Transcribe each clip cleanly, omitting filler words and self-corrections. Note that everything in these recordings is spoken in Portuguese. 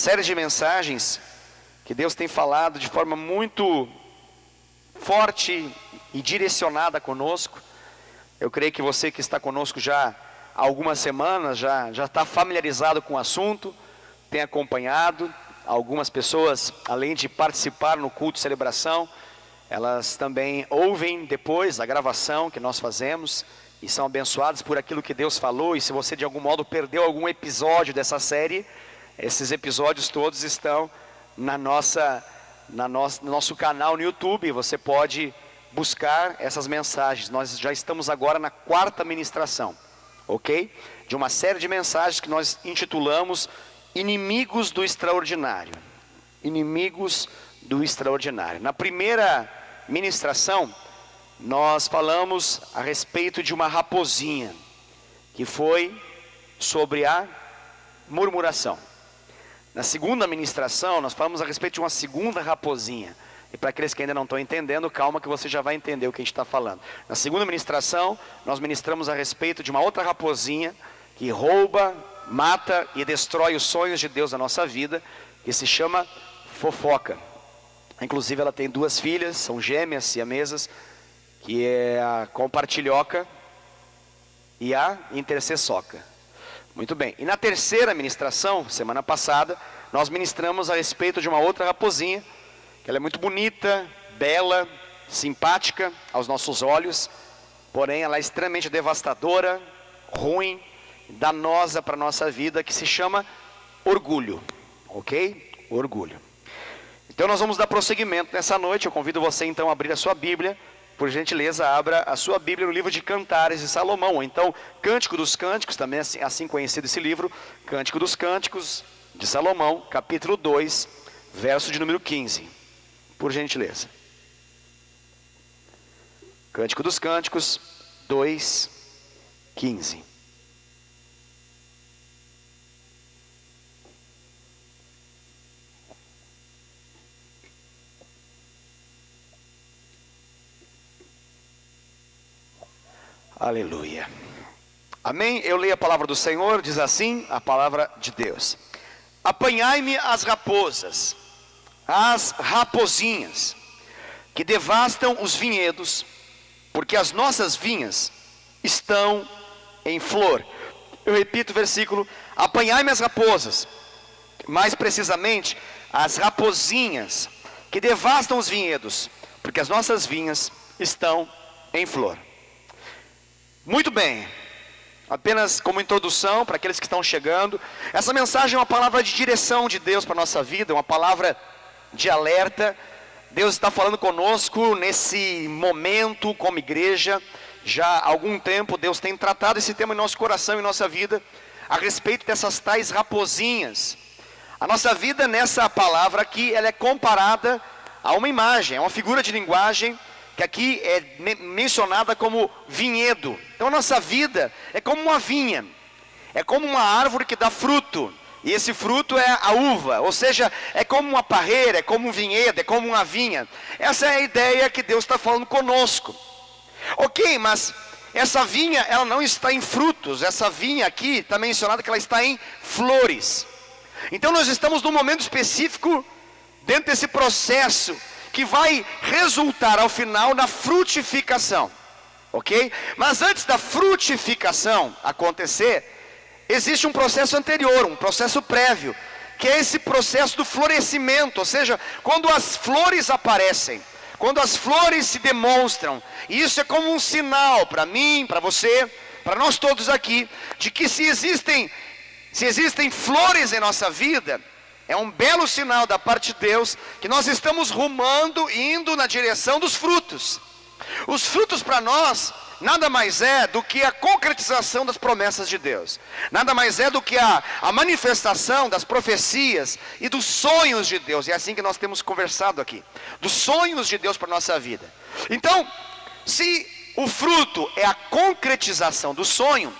série de mensagens que Deus tem falado de forma muito forte e direcionada conosco. Eu creio que você que está conosco já há algumas semanas, já está familiarizado com o assunto, tem acompanhado. Algumas pessoas, além de participar no culto de celebração, elas também ouvem depois a gravação que nós fazemos e são abençoadas por aquilo que Deus falou. E se você de algum modo perdeu algum episódio dessa série, esses episódios todos estão no nosso canal no YouTube. Você pode buscar essas mensagens. Nós já estamos agora na 4ª ministração, ok? De uma série de mensagens que nós intitulamos Inimigos do Extraordinário. Inimigos do Extraordinário. Na primeira ministração, nós falamos a respeito de uma raposinha, que foi sobre a murmuração. Na segunda ministração, nós falamos a respeito de uma segunda raposinha. E para aqueles que ainda não estão entendendo, calma que você já vai entender o que a gente está falando. Na segunda ministração, nós ministramos a respeito de uma outra raposinha que rouba, mata e destrói os sonhos de Deus na nossa vida, que se chama fofoca. Inclusive ela tem 2 filhas, são gêmeas, siamesas, que é a compartilhoca e a intercessoca. Muito bem, e na terceira ministração, semana passada, nós ministramos a respeito de uma outra raposinha, que ela é muito bonita, bela, simpática aos nossos olhos, porém ela é extremamente devastadora, ruim, danosa para a nossa vida, que se chama orgulho, ok? Orgulho. Então nós vamos dar prosseguimento nessa noite. Eu convido você então a abrir a sua Bíblia. Por gentileza, abra a sua Bíblia no livro de Cantares de Salomão, ou então Cântico dos Cânticos, também assim conhecido esse livro, Cântico dos Cânticos de Salomão, capítulo 2, verso de número 15, por gentileza. Cântico dos Cânticos 2, 15. Aleluia. Amém? Eu leio a palavra do Senhor, diz assim a palavra de Deus: apanhai-me as raposas, as raposinhas, que devastam os vinhedos, porque as nossas vinhas estão em flor. Eu repito o versículo: apanhai-me as raposas, mais precisamente as raposinhas, que devastam os vinhedos, porque as nossas vinhas estão em flor. Muito bem, apenas como introdução para aqueles que estão chegando, essa mensagem é uma palavra de direção de Deus para a nossa vida, uma palavra de alerta. Deus está falando conosco nesse momento como igreja. Já há algum tempo Deus tem tratado esse tema em nosso coração e nossa vida, a respeito dessas tais raposinhas. A nossa vida nessa palavra aqui, ela é comparada a uma imagem, a uma figura de linguagem, que aqui é mencionada como vinhedo. Então a nossa vida é como uma vinha, é como uma árvore que dá fruto, e esse fruto é a uva, ou seja, é como uma parreira, é como um vinhedo, é como uma vinha. Essa é a ideia que Deus está falando conosco. Ok, mas essa vinha, ela não está em frutos. Essa vinha aqui está mencionada que ela está em flores. Então nós estamos num momento específico dentro desse processo que vai resultar ao final na frutificação, ok? Mas antes da frutificação acontecer, existe um processo anterior, um processo prévio, que é esse processo do florescimento, ou seja, quando as flores aparecem, quando as flores se demonstram. E isso é como um sinal para mim, para você, para nós todos aqui, de que se existem flores em nossa vida, é um belo sinal da parte de Deus, que nós estamos rumando, indo na direção dos frutos. Os frutos para nós, nada mais é do que a concretização das promessas de Deus. Nada mais é do que a manifestação das profecias e dos sonhos de Deus. E é assim que nós temos conversado aqui, dos sonhos de Deus para a nossa vida. Então, se o fruto é a concretização do sonho,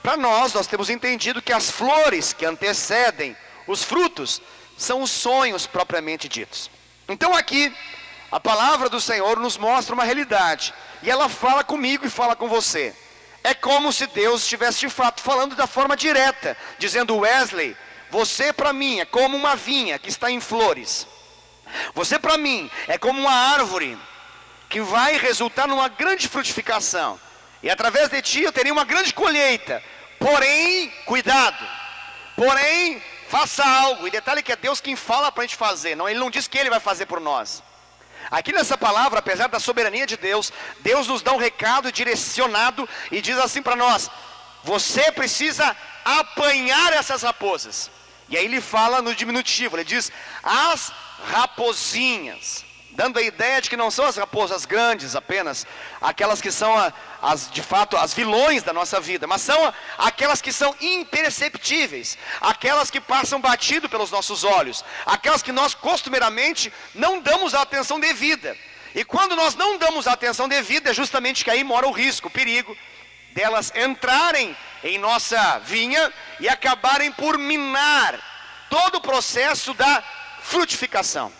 para nós temos entendido que as flores que antecedem os frutos são os sonhos propriamente ditos. Então aqui, a palavra do Senhor nos mostra uma realidade, e ela fala comigo e fala com você. É como se Deus estivesse de fato falando da forma direta, dizendo: Wesley, você para mim é como uma vinha que está em flores. Você para mim é como uma árvore que vai resultar numa grande frutificação. E através de ti eu terei uma grande colheita. Porém, cuidado. Porém, faça algo. E detalhe que é Deus quem fala para a gente fazer. Não, Ele não diz que Ele vai fazer por nós. Aqui nessa palavra, apesar da soberania de Deus, Deus nos dá um recado direcionado e diz assim para nós: você precisa apanhar essas raposas. E aí ele fala no diminutivo, ele diz as raposinhas, dando a ideia de que não são as raposas grandes apenas, aquelas que são de fato as vilões da nossa vida, mas são aquelas que são imperceptíveis, aquelas que passam batido pelos nossos olhos, aquelas que nós costumeiramente não damos a atenção devida. E quando nós não damos a atenção devida, é justamente que aí mora o risco, o perigo delas entrarem em nossa vinha e acabarem por minar todo o processo da frutificação.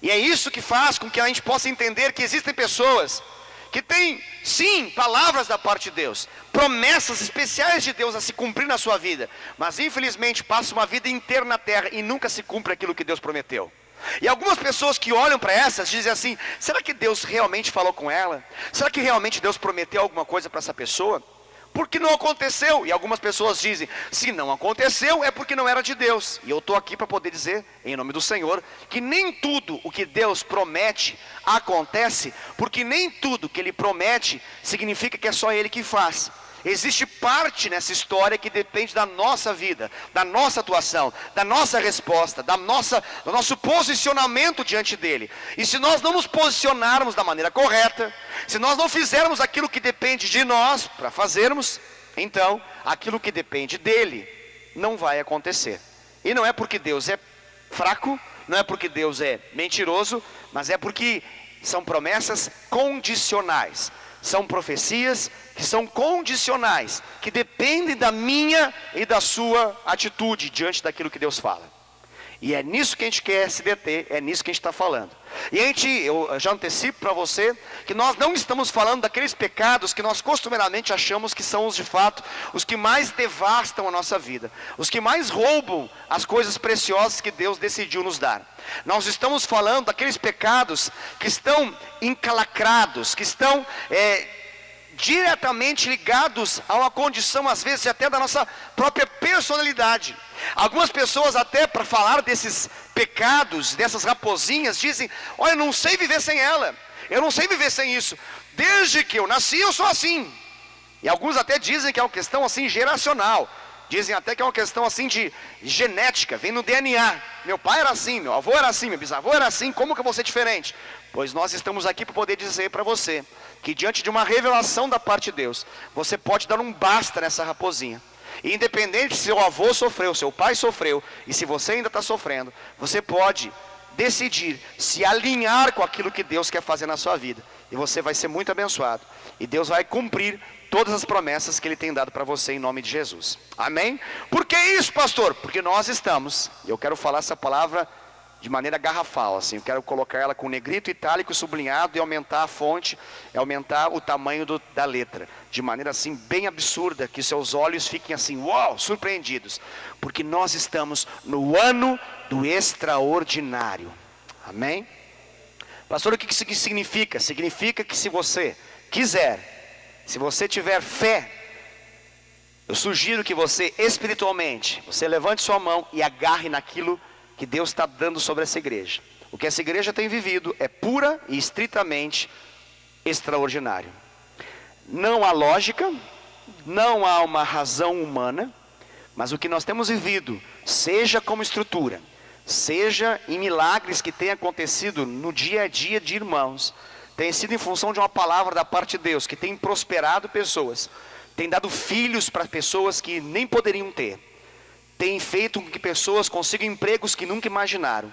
E é isso que faz com que a gente possa entender que existem pessoas que têm, sim, palavras da parte de Deus, promessas especiais de Deus a se cumprir na sua vida, mas infelizmente passam uma vida inteira na terra e nunca se cumpre aquilo que Deus prometeu. E algumas pessoas que olham para essas dizem assim: será que Deus realmente falou com ela? Será que realmente Deus prometeu alguma coisa para essa pessoa? Porque não aconteceu. E algumas pessoas dizem: se não aconteceu é porque não era de Deus. E eu estou aqui para poder dizer, em nome do Senhor, que nem tudo o que Deus promete acontece, porque nem tudo que Ele promete significa que é só Ele que faz. Existe parte nessa história que depende da nossa vida, da nossa atuação, da nossa resposta, do nosso posicionamento diante dEle. E se nós não nos posicionarmos da maneira correta, se nós não fizermos aquilo que depende de nós para fazermos, então aquilo que depende dEle não vai acontecer. E não é porque Deus é fraco, não é porque Deus é mentiroso, mas é porque são promessas condicionais. São profecias que são condicionais, que dependem da minha e da sua atitude diante daquilo que Deus fala. E é nisso que a gente quer se deter, é nisso que a gente está falando. E eu já antecipo para você que nós não estamos falando daqueles pecados que nós costumeiramente achamos que são de fato os que mais devastam a nossa vida, os que mais roubam as coisas preciosas que Deus decidiu nos dar. Nós estamos falando daqueles pecados que estão encalacrados, que estão diretamente ligados a uma condição, às vezes até da nossa própria personalidade. Algumas pessoas até para falar desses pecados, dessas raposinhas, dizem: olha, eu não sei viver sem ela, eu não sei viver sem isso, desde que eu nasci eu sou assim. E alguns até dizem que é uma questão assim geracional, dizem até que é uma questão assim de genética, vem no DNA. Meu pai era assim, meu avô era assim, meu bisavô era assim, como que eu vou ser diferente? Pois nós estamos aqui para poder dizer para você que diante de uma revelação da parte de Deus, você pode dar um basta nessa raposinha. E independente se seu avô sofreu, seu pai sofreu, e se você ainda está sofrendo, você pode decidir se alinhar com aquilo que Deus quer fazer na sua vida. E você vai ser muito abençoado. E Deus vai cumprir todas as promessas que Ele tem dado para você em nome de Jesus. Amém? Por que isso, pastor? Porque nós estamos, eu quero falar essa palavra de maneira garrafal, assim, eu quero colocar ela com negrito, itálico, sublinhado e aumentar a fonte, aumentar o tamanho da letra, de maneira assim bem absurda, que seus olhos fiquem assim, uau, surpreendidos, porque nós estamos no ano do extraordinário. Amém? Pastor, o que isso significa? Significa que se você quiser, se você tiver fé, eu sugiro que você espiritualmente, você levante sua mão e agarre naquilo que Deus está dando sobre essa igreja. O que essa igreja tem vivido é pura e estritamente extraordinário. Não há lógica, não há uma razão humana, mas o que nós temos vivido, seja como estrutura, seja em milagres que têm acontecido no dia a dia de irmãos, tem sido em função de uma palavra da parte de Deus, que tem prosperado pessoas, tem dado filhos para pessoas que nem poderiam ter, tem feito com que pessoas consigam empregos que nunca imaginaram,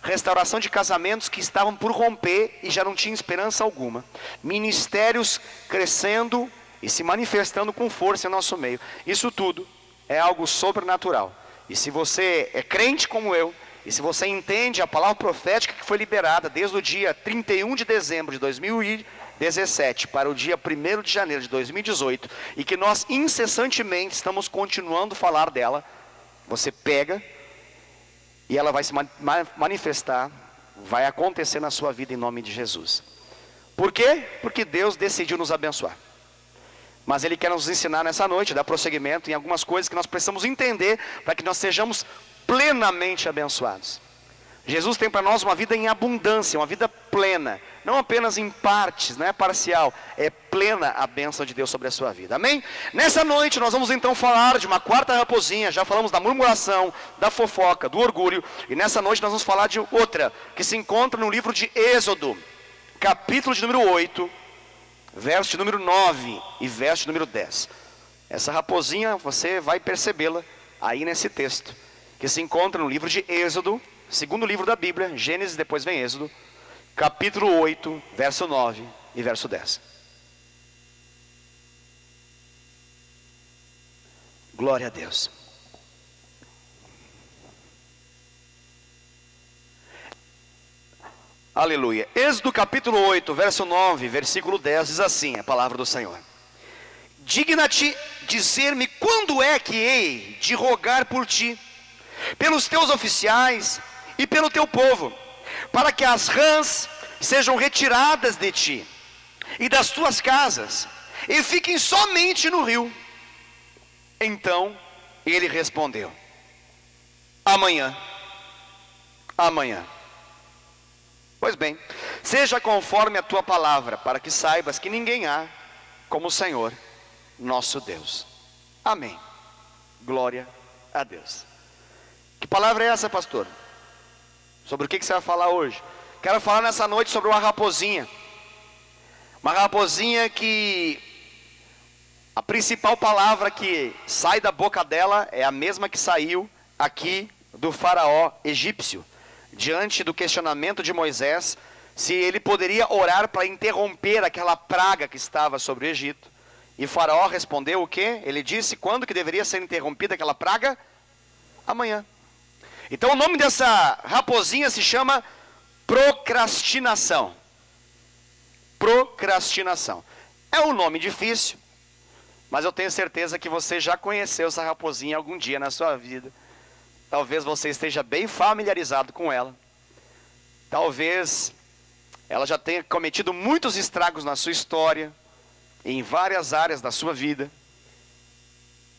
restauração de casamentos que estavam por romper e já não tinham esperança alguma, ministérios crescendo e se manifestando com força em nosso meio. Isso tudo é algo sobrenatural. E se você é crente como eu, e se você entende a palavra profética que foi liberada desde o dia 31 de dezembro de 2017 para o dia 1º de janeiro de 2018, e que nós incessantemente estamos continuando a falar dela, você pega e ela vai se manifestar, vai acontecer na sua vida em nome de Jesus. Por quê? Porque Deus decidiu nos abençoar. Mas Ele quer nos ensinar nessa noite, dar prosseguimento em algumas coisas que nós precisamos entender para que nós sejamos plenamente abençoados. Jesus tem para nós uma vida em abundância, uma vida plena, não apenas em partes, não é parcial, é plena a bênção de Deus sobre a sua vida, amém? Nessa noite nós vamos então falar de uma quarta raposinha. Já falamos da murmuração, da fofoca, do orgulho, e nessa noite nós vamos falar de outra, que se encontra no livro de Êxodo, capítulo de número 8, verso de número 9 e verso de número 10. Essa raposinha você vai percebê-la aí nesse texto, que se encontra no livro de Êxodo, segundo livro da Bíblia, Gênesis, depois vem Êxodo, capítulo 8, verso 9 e verso 10. Glória a Deus. Aleluia. Êxodo capítulo 8, verso 9, versículo 10, diz assim a palavra do Senhor: digna-te dizer-me quando é que hei de rogar por ti, pelos teus oficiais e pelo teu povo, para que as rãs sejam retiradas de ti e das tuas casas, e fiquem somente no rio. Então ele respondeu: amanhã. Pois bem, seja conforme a tua palavra, para que saibas que ninguém há como o Senhor nosso Deus. Amém. Glória a Deus. Que palavra é essa, pastor? Sobre o que você vai falar hoje? Quero falar nessa noite sobre uma raposinha. Uma raposinha que a principal palavra que sai da boca dela é a mesma que saiu aqui do faraó egípcio, diante do questionamento de Moisés, se ele poderia orar para interromper aquela praga que estava sobre o Egito. E faraó respondeu o quê? Ele disse quando que deveria ser interrompida aquela praga? Amanhã. Então o nome dessa raposinha se chama procrastinação. Procrastinação. É um nome difícil, mas eu tenho certeza que você já conheceu essa raposinha algum dia na sua vida. Talvez você esteja bem familiarizado com ela. Talvez ela já tenha cometido muitos estragos na sua história, em várias áreas da sua vida.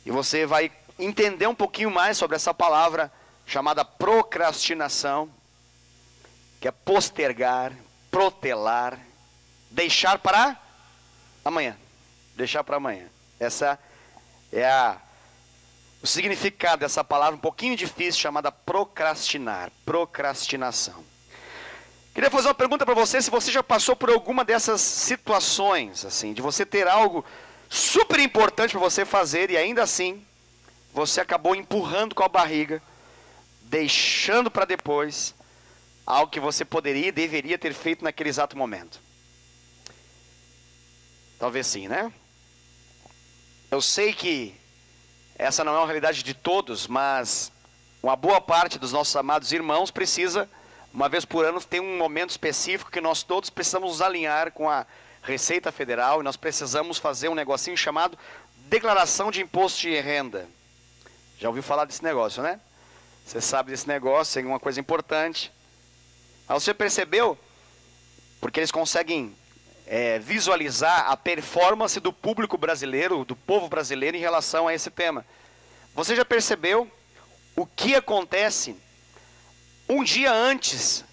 E você vai entender um pouquinho mais sobre essa palavra chamada procrastinação, que é postergar, protelar, deixar para amanhã. Deixar para amanhã. Essa é o significado dessa palavra um pouquinho difícil, chamada procrastinar, procrastinação. Queria fazer uma pergunta para você, se você já passou por alguma dessas situações, assim, de você ter algo super importante para você fazer e ainda assim, você acabou empurrando com a barriga, deixando para depois, algo que você poderia e deveria ter feito naquele exato momento. Talvez sim, né? Eu sei que essa não é uma realidade de todos, mas uma boa parte dos nossos amados irmãos precisa, uma vez por ano, ter um momento específico que nós todos precisamos nos alinhar com a Receita Federal, e nós precisamos fazer um negocinho chamado Declaração de Imposto de Renda. Já ouviu falar desse negócio, né? Você sabe desse negócio, é uma coisa importante. Mas você percebeu? Porque eles conseguem visualizar a performance do público brasileiro, do povo brasileiro em relação a esse tema. Você já percebeu o que acontece um dia antes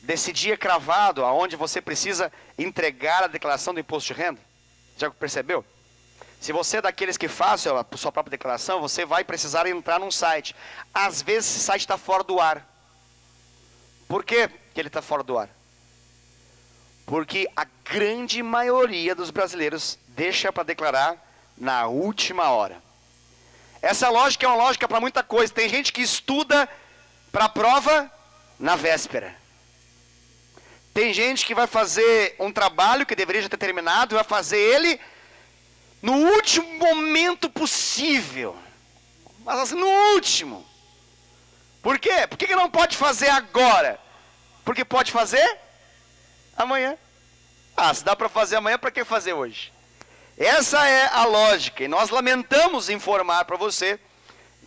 desse dia cravado, aonde você precisa entregar a declaração do imposto de renda? Já percebeu? Se você é daqueles que faz a sua própria declaração, você vai precisar entrar num site. Às vezes esse site está fora do ar. Por que ele está fora do ar? Porque a grande maioria dos brasileiros deixa para declarar na última hora. Essa lógica é uma lógica para muita coisa. Tem gente que estuda para a prova na véspera. Tem gente que vai fazer um trabalho que deveria já ter terminado, e vai fazer ele no último momento possível. Mas assim, no último. Por quê? Por que não pode fazer agora? Porque pode fazer amanhã. Se dá para fazer amanhã, para que fazer hoje? Essa é a lógica. E nós lamentamos informar para você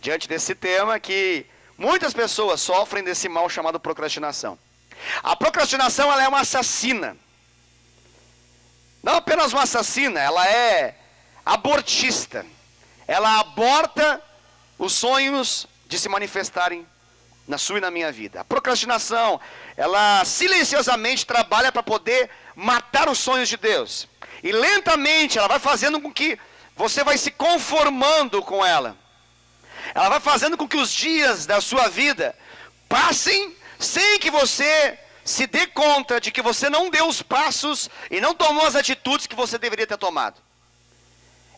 diante desse tema que muitas pessoas sofrem desse mal chamado procrastinação. A procrastinação, ela é uma assassina. Não apenas uma assassina, ela é abortista. Ela aborta os sonhos de se manifestarem na sua e na minha vida. A procrastinação, ela silenciosamente trabalha para poder matar os sonhos de Deus. E lentamente ela vai fazendo com que você vai se conformando com ela. Ela vai fazendo com que os dias da sua vida passem sem que você se dê conta de que você não deu os passos e não tomou as atitudes que você deveria ter tomado.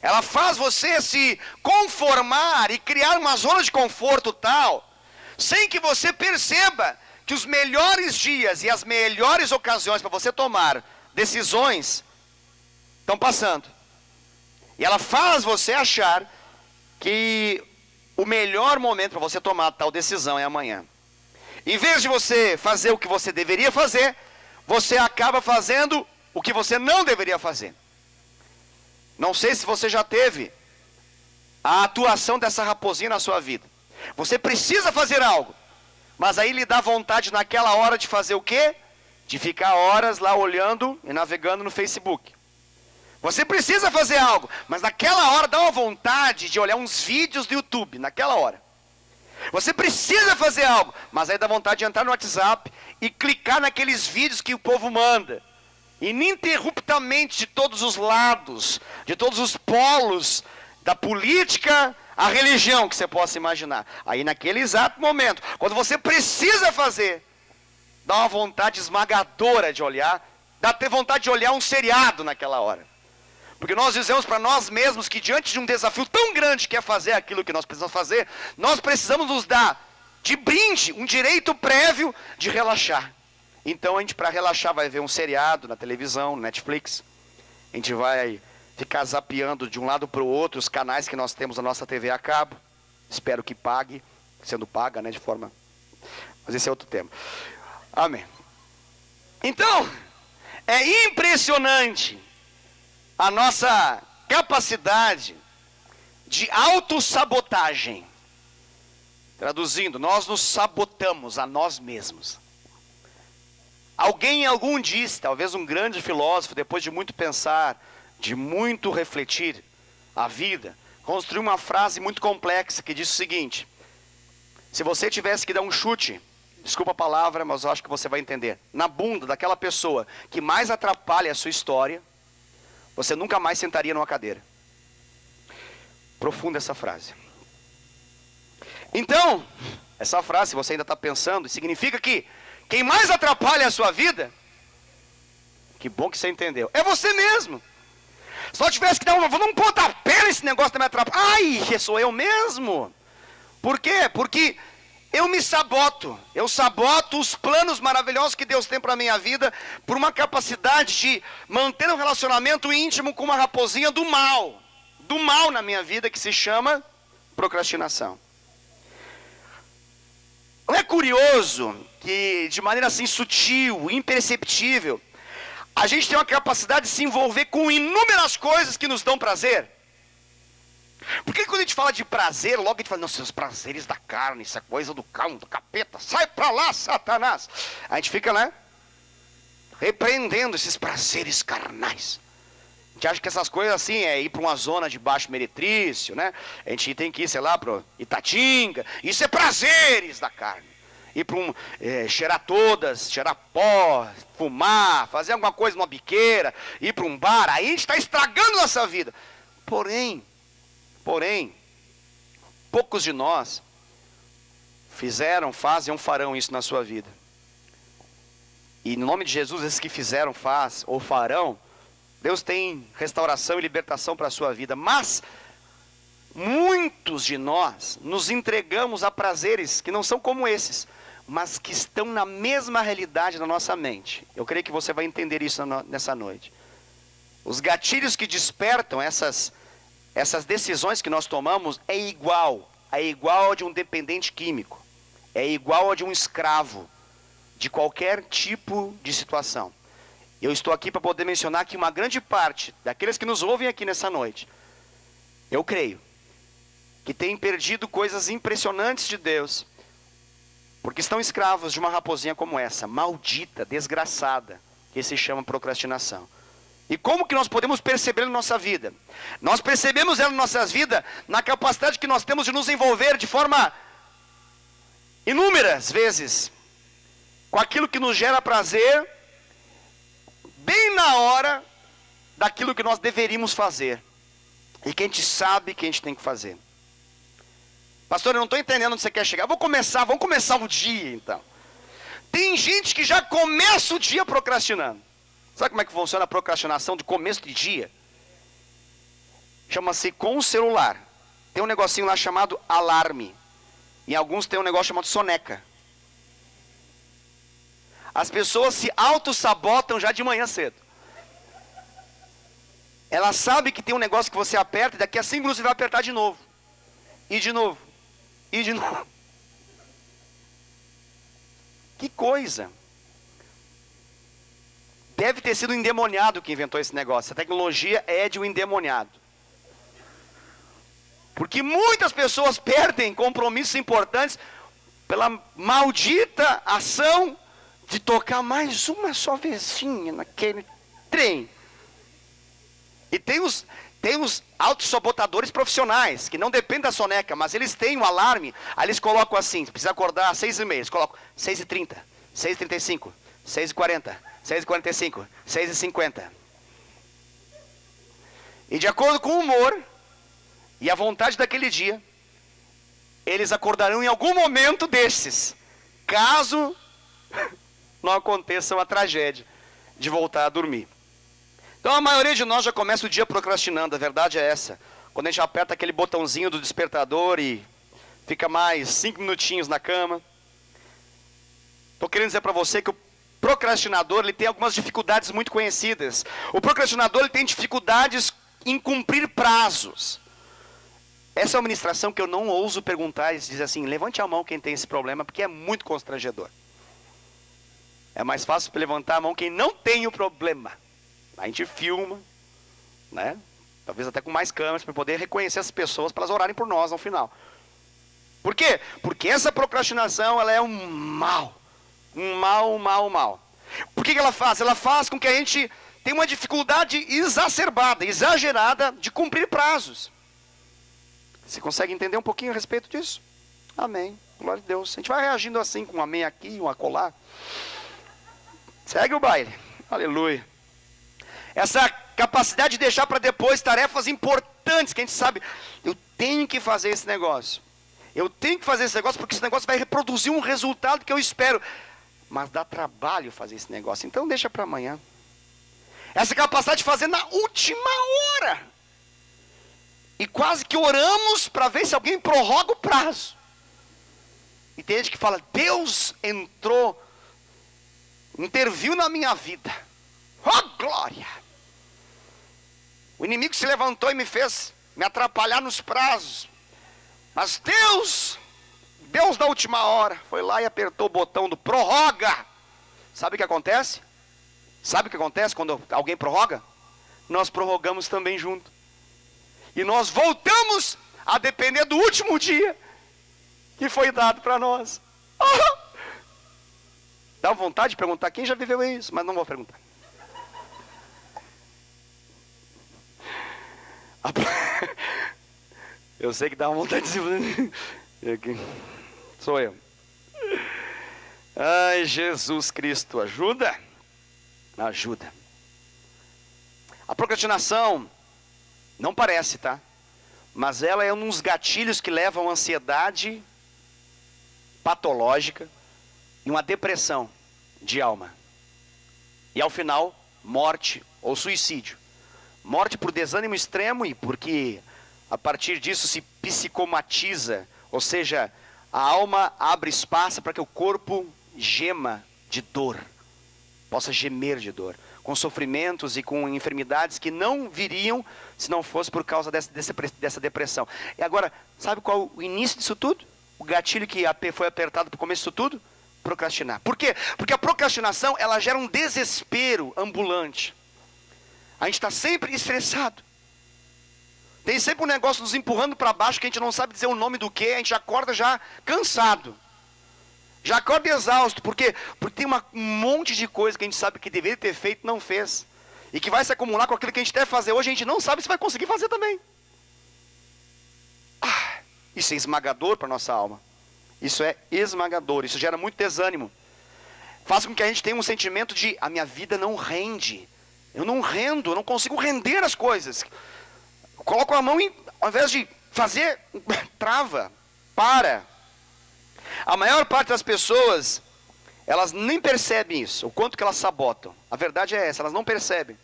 Ela faz você se conformar e criar uma zona de conforto tal, sem que você perceba que os melhores dias e as melhores ocasiões para você tomar decisões estão passando. E ela faz você achar que o melhor momento para você tomar tal decisão é amanhã. Em vez de você fazer o que você deveria fazer, você acaba fazendo o que você não deveria fazer. Não sei se você já teve a atuação dessa raposinha na sua vida. Você precisa fazer algo, mas aí lhe dá vontade naquela hora de fazer o quê? De ficar horas lá olhando e navegando no Facebook. Você precisa fazer algo, mas naquela hora dá uma vontade de olhar uns vídeos do YouTube, naquela hora. Você precisa fazer algo, mas aí dá vontade de entrar no WhatsApp e clicar naqueles vídeos que o povo manda. Ininterruptamente, de todos os lados, de todos os polos, da política à religião que você possa imaginar. Aí naquele exato momento, quando você precisa fazer, dá uma vontade esmagadora de olhar, dá até vontade de olhar um seriado naquela hora. Porque nós dizemos para nós mesmos que diante de um desafio tão grande que é fazer aquilo que nós precisamos fazer, nós precisamos nos dar de brinde um direito prévio de relaxar. Então a gente, para relaxar, vai ver um seriado na televisão, no Netflix. A gente vai ficar zapeando de um lado para o outro os canais que nós temos na nossa TV a cabo. Espero que pague, sendo paga, né, de forma... Mas esse é outro tema. Amém. Então, é impressionante a nossa capacidade de autossabotagem. Traduzindo, nós nos sabotamos a nós mesmos. Alguém algum disse, talvez um grande filósofo, depois de muito pensar, de muito refletir a vida, construiu uma frase muito complexa que diz o seguinte: se você tivesse que dar um chute, desculpa a palavra, mas eu acho que você vai entender, na bunda daquela pessoa que mais atrapalha a sua história, você nunca mais sentaria numa cadeira. Profunda essa frase. Então, essa frase, se você ainda está pensando, significa que quem mais atrapalha a sua vida, que bom que você entendeu, é você mesmo. Se eu tivesse que dar vou dar um pontapé nesse negócio da minha atrapalhar, ai, sou eu mesmo. Por quê? Porque eu me saboto. Eu saboto os planos maravilhosos que Deus tem para a minha vida por uma capacidade de manter um relacionamento íntimo com uma raposinha do mal na minha vida, que se chama procrastinação. Não é curioso que de maneira assim sutil, imperceptível, a gente tem uma capacidade de se envolver com inúmeras coisas que nos dão prazer? Porque quando a gente fala de prazer, logo a gente fala, não, seus prazeres da carne, isso é coisa do cão, do capeta, sai pra lá, Satanás. A gente fica, né, repreendendo esses prazeres carnais. A gente acha que essas coisas assim é ir para uma zona de baixo meretrício, né? A gente tem que ir, sei lá, para Itatinga. Isso é prazeres da carne. Ir para cheirar todas, cheirar pó, fumar, fazer alguma coisa numa biqueira, ir para um bar. Aí a gente está estragando nossa vida. Porém, poucos de nós fizeram, fazem ou farão isso na sua vida. E no nome de Jesus, esses que fizeram, faz ou farão, Deus tem restauração e libertação para a sua vida. Mas muitos de nós nos entregamos a prazeres que não são como esses, mas que estão na mesma realidade na nossa mente. Eu creio que você vai entender isso nessa noite. Os gatilhos que despertam essas decisões que nós tomamos é igual ao de um dependente químico, é igual ao de um escravo, de qualquer tipo de situação. Eu estou aqui para poder mencionar que uma grande parte daqueles que nos ouvem aqui nessa noite, eu creio que têm perdido coisas impressionantes de Deus, porque estão escravos de uma raposinha como essa, maldita, desgraçada, que se chama procrastinação. E como que nós podemos perceber na nossa vida? Nós percebemos ela na nossa vida na capacidade que nós temos de nos envolver de forma inúmeras vezes com aquilo que nos gera prazer, bem na hora daquilo que nós deveríamos fazer, e que a gente sabe que a gente tem que fazer. Pastor, eu não estou entendendo onde você quer chegar. Vamos começar o dia então. Tem gente que já começa o dia procrastinando. Sabe como é que funciona a procrastinação de começo de dia? Chama-se com o celular. Tem um negocinho lá chamado alarme. Em alguns tem um negócio chamado soneca. As pessoas se auto-sabotam já de manhã cedo. Ela sabe que tem um negócio que você aperta e daqui a 5 minutos você vai apertar de novo. E de novo. E de novo. Que coisa. Deve ter sido um endemoniado que inventou esse negócio. A tecnologia é de um endemoniado. Porque muitas pessoas perdem compromissos importantes pela maldita ação de tocar mais uma só vezinha naquele trem. E tem os autossabotadores profissionais, que não dependem da soneca, mas eles têm um alarme, aí eles colocam assim, precisa acordar às 6h30, eles colocam 6h30, 6h35, 6h40, 6h45, 6h50. E de acordo com o humor e a vontade daquele dia, eles acordarão em algum momento desses, caso não aconteça uma tragédia de voltar a dormir. Então a maioria de nós já começa o dia procrastinando, a verdade é essa. Quando a gente aperta aquele botãozinho do despertador e fica mais 5 minutinhos na cama. Estou querendo dizer para você que o procrastinador ele tem algumas dificuldades muito conhecidas. O procrastinador ele tem dificuldades em cumprir prazos. Essa é uma ministração que eu não ouso perguntar e dizer assim, levante a mão quem tem esse problema, porque é muito constrangedor. É mais fácil levantar a mão quem não tem o problema. A gente filma, né? Talvez até com mais câmeras para poder reconhecer as pessoas para elas orarem por nós no final. Por quê? Porque essa procrastinação ela é um mal. Um mal. Por que ela faz? Ela faz com que a gente tenha uma dificuldade exacerbada, exagerada de cumprir prazos. Você consegue entender um pouquinho a respeito disso? Amém. Glória a Deus. A gente vai reagindo assim, com um amém aqui, um acolá. Segue o baile. Aleluia. Essa capacidade de deixar para depois tarefas importantes, que a gente sabe, eu tenho que fazer esse negócio. Eu tenho que fazer esse negócio porque esse negócio vai reproduzir um resultado que eu espero. Mas dá trabalho fazer esse negócio, então deixa para amanhã. Essa capacidade de fazer na última hora. E quase que oramos para ver se alguém prorroga o prazo. E tem gente que fala, Deus interviu na minha vida. Oh glória! O inimigo se levantou e me fez me atrapalhar nos prazos. Mas Deus da última hora, foi lá e apertou o botão do prorroga. Sabe o que acontece? Sabe o que acontece quando alguém prorroga? Nós prorrogamos também junto. E nós voltamos a depender do último dia que foi dado para nós. Dá vontade de perguntar quem já viveu isso, mas não vou perguntar. Eu sei que dá uma vontade de... Sou eu. Ai, Jesus Cristo, ajuda. Ajuda. A procrastinação não parece, tá? Mas ela é um dos gatilhos que levam à ansiedade patológica e uma depressão de alma. E ao final, morte ou suicídio. Morte por desânimo extremo e porque a partir disso se psicomatiza, ou seja, a alma abre espaço para que o corpo gema de dor, possa gemer de dor, com sofrimentos e com enfermidades que não viriam se não fosse por causa dessa depressão. E agora, sabe qual o início disso tudo? O gatilho que foi apertado para o começo disso tudo? Procrastinar. Por quê? Porque a procrastinação, ela gera um desespero ambulante. A gente está sempre estressado. Tem sempre um negócio nos empurrando para baixo que a gente não sabe dizer o nome do que, a gente acorda já cansado. Já acorda exausto, porque tem um monte de coisa que a gente sabe que deveria ter feito e não fez. E que vai se acumular com aquilo que a gente deve fazer hoje, a gente não sabe se vai conseguir fazer também. Isso é esmagador para a nossa alma. Isso é esmagador, isso gera muito desânimo. Faz com que a gente tenha um sentimento de, a minha vida não rende. Eu não rendo, eu não consigo render as coisas. Eu coloco a mão e, ao invés de fazer, trava, para. A maior parte das pessoas, elas nem percebem isso, o quanto que elas sabotam. A verdade é essa, elas não percebem,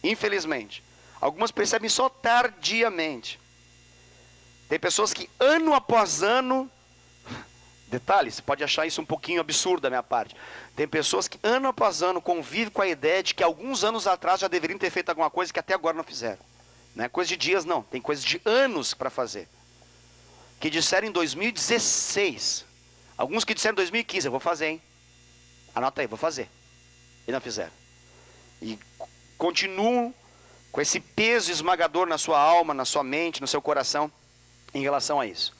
infelizmente. Algumas percebem só tardiamente. Tem pessoas que ano após ano, detalhe, você pode achar isso um pouquinho absurdo da minha parte. Tem pessoas que ano após ano convivem com a ideia de que alguns anos atrás já deveriam ter feito alguma coisa que até agora não fizeram. Não é coisa de dias não, tem coisa de anos para fazer. Que disseram em 2016, alguns que disseram em 2015, eu vou fazer, hein? Anota aí, vou fazer. E não fizeram. E continuam com esse peso esmagador na sua alma, na sua mente, no seu coração, em relação a isso.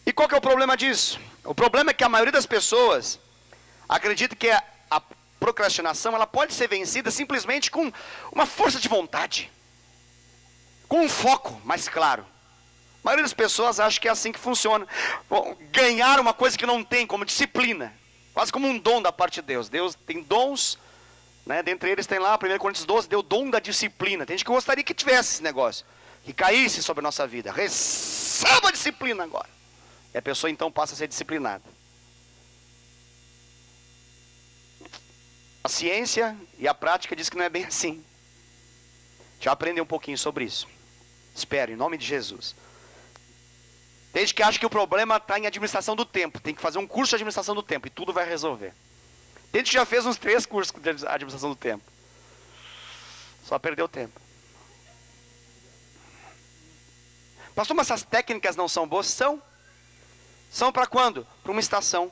E qual que é o problema disso? O problema é que a maioria das pessoas acredita que a procrastinação ela pode ser vencida simplesmente com uma força de vontade, com um foco mais claro. A maioria das pessoas acha que é assim que funciona. Bom, ganhar uma coisa que não tem, como disciplina, quase como um dom da parte de Deus. Deus tem dons, né? Dentre eles tem lá, 1 Coríntios 12, deu o dom da disciplina. Tem gente que gostaria que tivesse esse negócio, que caísse sobre a nossa vida. Receba a disciplina agora. E a pessoa então passa a ser disciplinada. A ciência e a prática diz que não é bem assim. Já aprendeu um pouquinho sobre isso. Espero, em nome de Jesus. Tem gente que acha que o problema está em administração do tempo. Tem que fazer um curso de administração do tempo e tudo vai resolver. Tem gente que já fez uns 3 cursos de administração do tempo. Só perdeu tempo. Pastor, mas essas técnicas não são boas? São. São para quando? Para uma estação,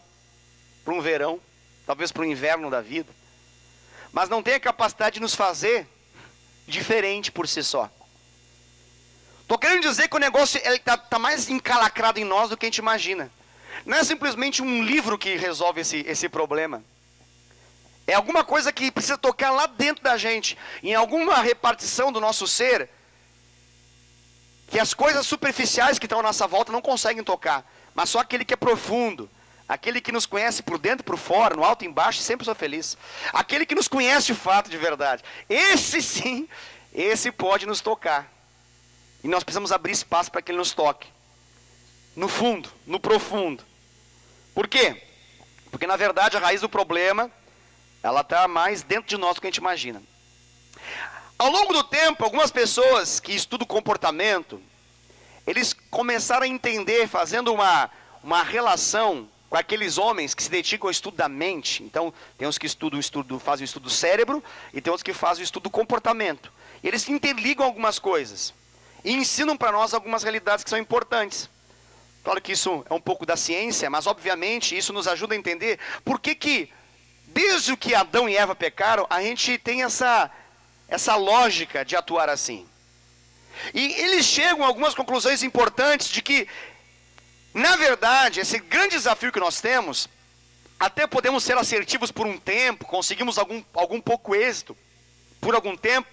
para um verão, talvez para o inverno da vida. Mas não tem a capacidade de nos fazer diferente por si só. Estou querendo dizer que o negócio está mais encalacrado em nós do que a gente imagina. Não é simplesmente um livro que resolve esse problema. É alguma coisa que precisa tocar lá dentro da gente, em alguma repartição do nosso ser, que as coisas superficiais que estão à nossa volta não conseguem tocar. Mas só aquele que é profundo, aquele que nos conhece por dentro e por fora, no alto e embaixo, sempre sou feliz. Aquele que nos conhece de fato, de verdade. Esse sim, esse pode nos tocar. E nós precisamos abrir espaço para que ele nos toque. No fundo, no profundo. Por quê? Porque na verdade a raiz do problema, ela está mais dentro de nós do que a gente imagina. Ao longo do tempo, algumas pessoas que estudam comportamento, eles começaram a entender, fazendo uma relação com aqueles homens que se dedicam ao estudo da mente. Então, tem uns que fazem o estudo do cérebro, e tem outros que fazem o estudo do comportamento. E eles interligam algumas coisas, e ensinam para nós algumas realidades que são importantes. Claro que isso é um pouco da ciência, mas obviamente isso nos ajuda a entender por que desde que Adão e Eva pecaram, a gente tem essa lógica de atuar assim. E eles chegam a algumas conclusões importantes de que, na verdade, esse grande desafio que nós temos, até podemos ser assertivos por um tempo, conseguimos algum pouco êxito por algum tempo,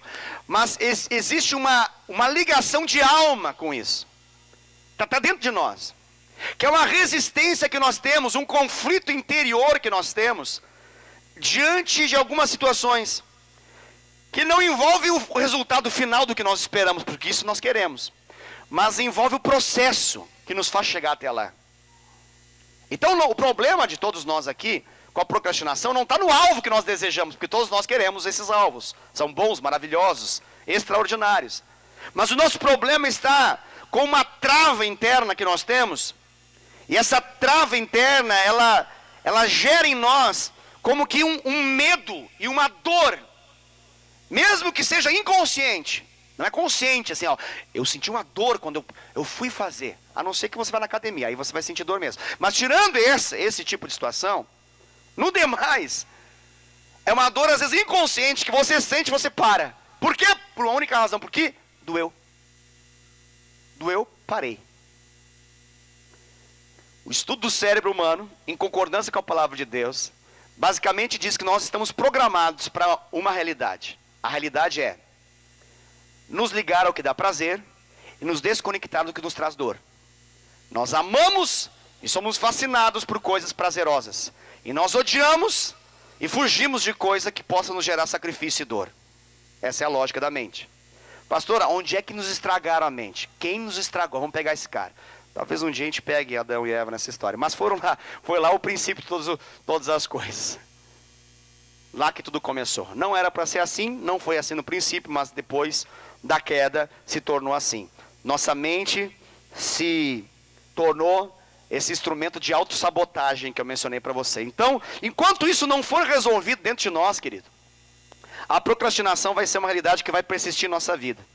mas existe uma ligação de alma com isso. Está dentro de nós. Que é uma resistência que nós temos, um conflito interior que nós temos, diante de algumas situações que não envolve o resultado final do que nós esperamos, porque isso nós queremos, mas envolve o processo que nos faz chegar até lá. Então o problema de todos nós aqui, com a procrastinação, não está no alvo que nós desejamos, porque todos nós queremos esses alvos, são bons, maravilhosos, extraordinários. Mas o nosso problema está com uma trava interna que nós temos, e essa trava interna, ela gera em nós como que um medo e uma dor, mesmo que seja inconsciente, não é consciente, assim, ó, eu senti uma dor quando eu fui fazer, a não ser que você vá na academia, aí você vai sentir dor mesmo. Mas tirando esse tipo de situação, no demais, é uma dor às vezes inconsciente, que você sente e você para. Por quê? Por uma única razão, porque doeu. do eu, parei. O estudo do cérebro humano, em concordância com a palavra de Deus, basicamente diz que nós estamos programados para uma realidade. A realidade é nos ligar ao que dá prazer e nos desconectar do que nos traz dor. Nós amamos e somos fascinados por coisas prazerosas. E nós odiamos e fugimos de coisa que possa nos gerar sacrifício e dor. Essa é a lógica da mente. Pastor, onde é que nos estragaram a mente? Quem nos estragou? Vamos pegar esse cara. Talvez um dia a gente pegue Adão e Eva nessa história. Mas foi lá o princípio de todas as coisas. Lá que tudo começou. Não era para ser assim, não foi assim no princípio, mas depois da queda se tornou assim. Nossa mente se tornou esse instrumento de autossabotagem que eu mencionei para você. Então, enquanto isso não for resolvido dentro de nós, querido, a procrastinação vai ser uma realidade que vai persistir em nossa vida.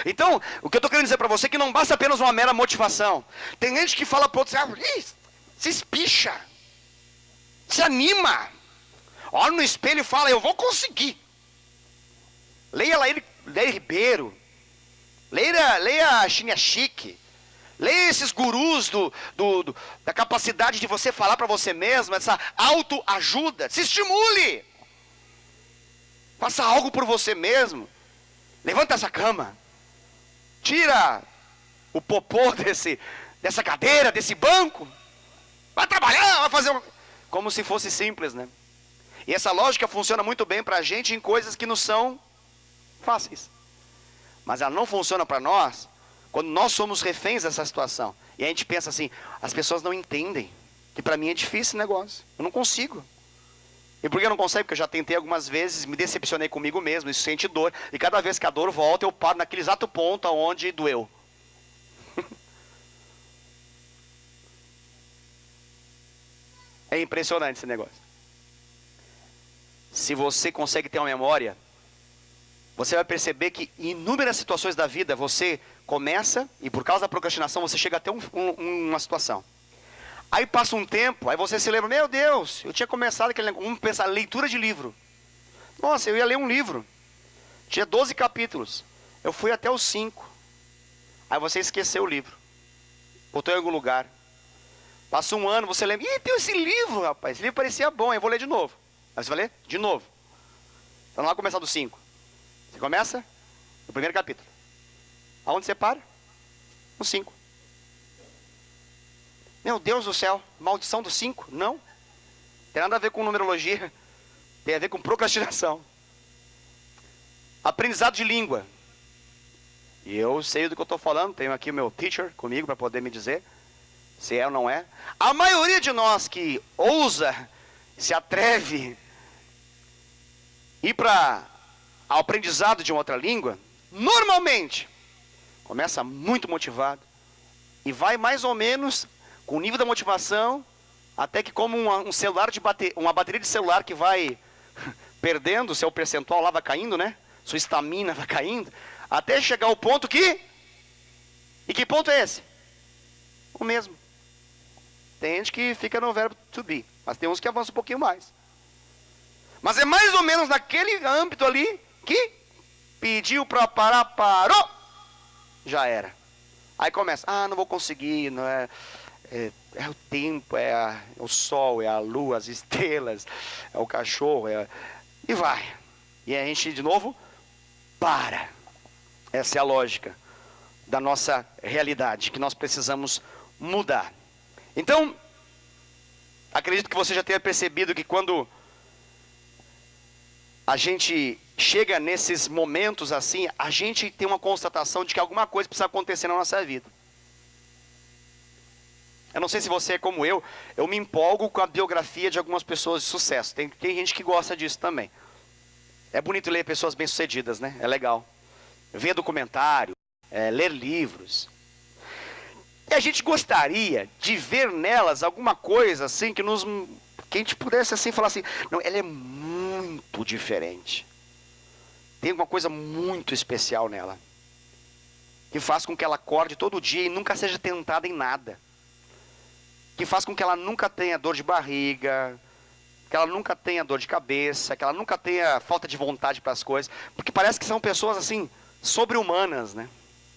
Então, o que eu estou querendo dizer para você é que não basta apenas uma mera motivação. Tem gente que fala para outros, se espicha, se anima, olha no espelho e fala, eu vou conseguir. Leia Laíre Ribeiro, leia Chinia Chique, leia esses gurus da capacidade de você falar para você mesmo, essa autoajuda. Se estimule, faça algo por você mesmo. Levanta essa cama, tira o popô dessa cadeira, desse banco, vai trabalhar, vai fazer como se fosse simples, né? E essa lógica funciona muito bem para a gente em coisas que não são fáceis, mas ela não funciona para nós quando nós somos reféns dessa situação. E a gente pensa assim, as pessoas não entendem que para mim é difícil esse negócio, eu não consigo. E por que eu não consigo? Porque eu já tentei algumas vezes, me decepcionei comigo mesmo, isso sente dor. E cada vez que a dor volta, eu paro naquele exato ponto onde doeu. É impressionante esse negócio. Se você consegue ter uma memória, você vai perceber que em inúmeras situações da vida, você começa, e por causa da procrastinação, você chega até uma situação. Aí passa um tempo, aí você se lembra, meu Deus, eu tinha começado aquele negócio, vamos pensar, leitura de livro. Nossa, eu ia ler um livro, tinha 12 capítulos, eu fui até os 5. Aí você esqueceu o livro, botou em algum lugar. Passa um ano, você lembra, tem esse livro, rapaz, esse livro parecia bom, eu vou ler de novo. Aí você vai ler de novo. Então lá começar do 5. Você começa no primeiro capítulo. Aonde você para? No 5. Meu Deus do céu, maldição do 5? Não. Tem nada a ver com numerologia. Tem a ver com procrastinação. Aprendizado de língua. E eu sei do que eu estou falando. Tenho aqui o meu teacher comigo para poder me dizer se é ou não é. A maioria de nós que ousa, se atreve ir para o aprendizado de uma outra língua, normalmente começa muito motivado e vai mais ou menos com o nível da motivação, até que como uma bateria de celular que vai perdendo, o seu percentual lá vai caindo, né? Sua estamina vai caindo, até chegar ao ponto que... E que ponto é esse? O mesmo. Tem gente que fica no verbo to be, mas tem uns que avançam um pouquinho mais. Mas é mais ou menos naquele âmbito ali que pediu para parar, parou, já era. Aí começa, não vou conseguir, não é o tempo, é o sol, é a lua, as estrelas, é o cachorro, e vai. E a gente de novo para. Essa é a lógica da nossa realidade, que nós precisamos mudar. Então, acredito que você já tenha percebido que quando a gente chega nesses momentos assim, a gente tem uma constatação de que alguma coisa precisa acontecer na nossa vida. Eu não sei se você é como eu me empolgo com a biografia de algumas pessoas de sucesso. Tem gente que gosta disso também. É bonito ler pessoas bem-sucedidas, né? É legal. Ver documentário, ler livros. E a gente gostaria de ver nelas alguma coisa assim que a gente pudesse assim falar assim, não, ela é muito diferente. Tem uma coisa muito especial nela, que faz com que ela acorde todo dia e nunca seja tentada em nada. Que faz com que ela nunca tenha dor de barriga, que ela nunca tenha dor de cabeça, que ela nunca tenha falta de vontade para as coisas. Porque parece que são pessoas assim, sobre-humanas, né?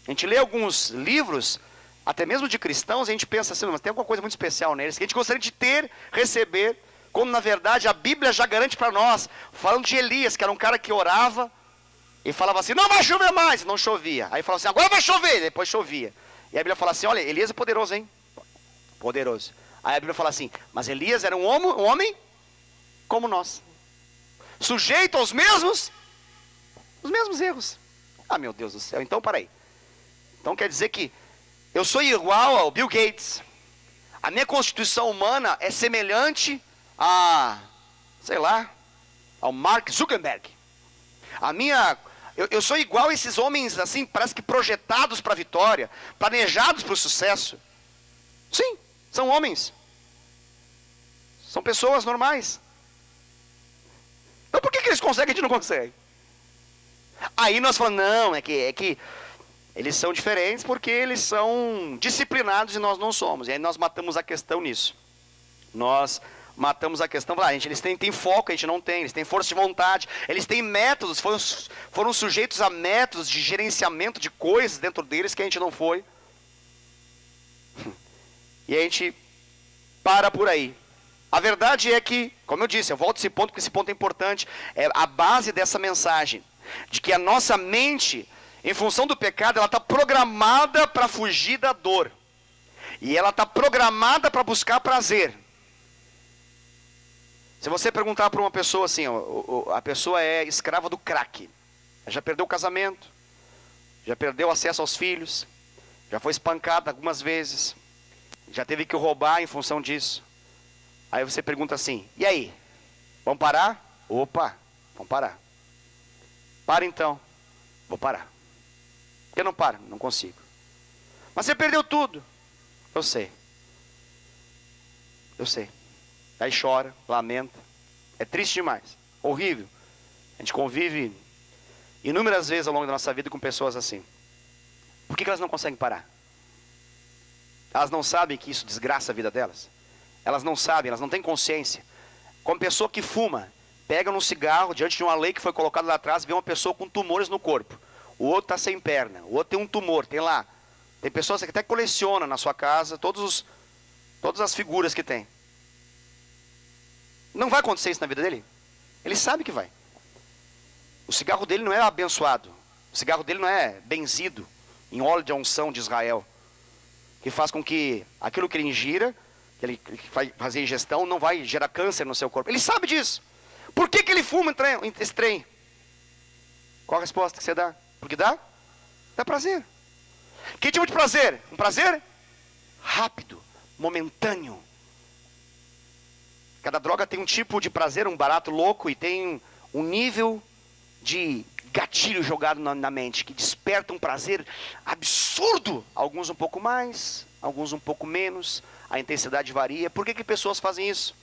A gente lê alguns livros, até mesmo de cristãos, e a gente pensa assim, mas tem alguma coisa muito especial neles, que a gente gostaria de ter, receber, quando na verdade a Bíblia já garante para nós, falando de Elias, que era um cara que orava, e falava assim, não vai chover mais, e não chovia. Aí falava assim, agora vai chover, e depois chovia. E a Bíblia fala assim, olha, Elias é poderoso, hein? Poderoso. Aí a Bíblia fala assim, mas Elias era um homem como nós, sujeito aos mesmos erros. Ah, meu Deus do céu, então para aí. Então quer dizer que eu sou igual ao Bill Gates. A minha constituição humana é semelhante a, sei lá, ao Mark Zuckerberg. Eu sou igual a esses homens assim, parece que projetados para a vitória, planejados para o sucesso. Sim, são homens. São pessoas normais. Então por que eles conseguem e a gente não consegue? Aí nós falamos, não, é que eles são diferentes porque eles são disciplinados e nós não somos. E aí nós matamos a questão nisso. Nós matamos a questão, eles têm foco, a gente não tem, eles têm força de vontade, eles têm métodos, foram sujeitos a métodos de gerenciamento de coisas dentro deles que a gente não foi. E a gente para por aí. A verdade é que, como eu disse, eu volto a esse ponto porque esse ponto é importante, é a base dessa mensagem, de que a nossa mente, em função do pecado, ela está programada para fugir da dor. E ela está programada para buscar prazer. Se você perguntar para uma pessoa assim, a pessoa é escrava do crack. Já perdeu o casamento, já perdeu acesso aos filhos, já foi espancada algumas vezes, já teve que roubar em função disso. Aí você pergunta assim, e aí? Vamos parar? Opa, vamos parar. Para então. Vou parar. Por que não para? Não consigo. Mas você perdeu tudo. Eu sei. Eu sei. Aí chora, lamenta. É triste demais. Horrível. A gente convive inúmeras vezes ao longo da nossa vida com pessoas assim. Por que elas não conseguem parar? Elas não sabem que isso desgraça a vida delas? Elas não sabem, elas não têm consciência. Como pessoa que fuma, pega num cigarro diante de uma lei que foi colocada lá atrás, vê uma pessoa com tumores no corpo. O outro está sem perna, o outro tem um tumor, tem lá. Tem pessoas que até colecionam na sua casa todas as figuras que tem. Não vai acontecer isso na vida dele? Ele sabe que vai. O cigarro dele não é abençoado. O cigarro dele não é benzido em óleo de unção de Israel, que faz com que aquilo que ele ingira, que ele vai fazer ingestão, não vai gerar câncer no seu corpo. Ele sabe disso. Por que ele fuma esse trem? Qual a resposta que você dá? Porque dá prazer. Que tipo de prazer? Um prazer rápido, momentâneo. Cada droga tem um tipo de prazer, um barato louco, e tem um nível de gatilho jogado na mente, que desperta um prazer absurdo. Alguns um pouco mais, alguns um pouco menos, a intensidade varia. Por que pessoas fazem isso?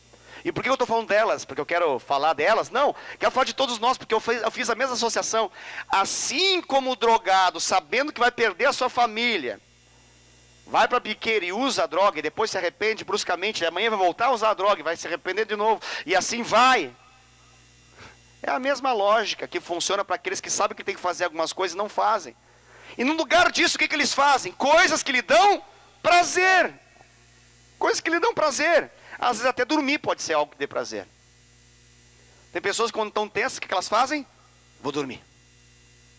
E por que eu estou falando delas? Porque eu quero falar delas? Não, quero falar de todos nós, porque eu fiz a mesma associação. Assim como o drogado, sabendo que vai perder a sua família, vai para a biqueira e usa a droga, e depois se arrepende bruscamente, e amanhã vai voltar a usar a droga, e vai se arrepender de novo, e assim vai. É a mesma lógica que funciona para aqueles que sabem que tem que fazer algumas coisas e não fazem. E no lugar disso, o que eles fazem? Coisas que lhe dão prazer. Coisas que lhe dão prazer. Às vezes até dormir pode ser algo que dê prazer. Tem pessoas que quando estão tensas, o que elas fazem? Vou dormir.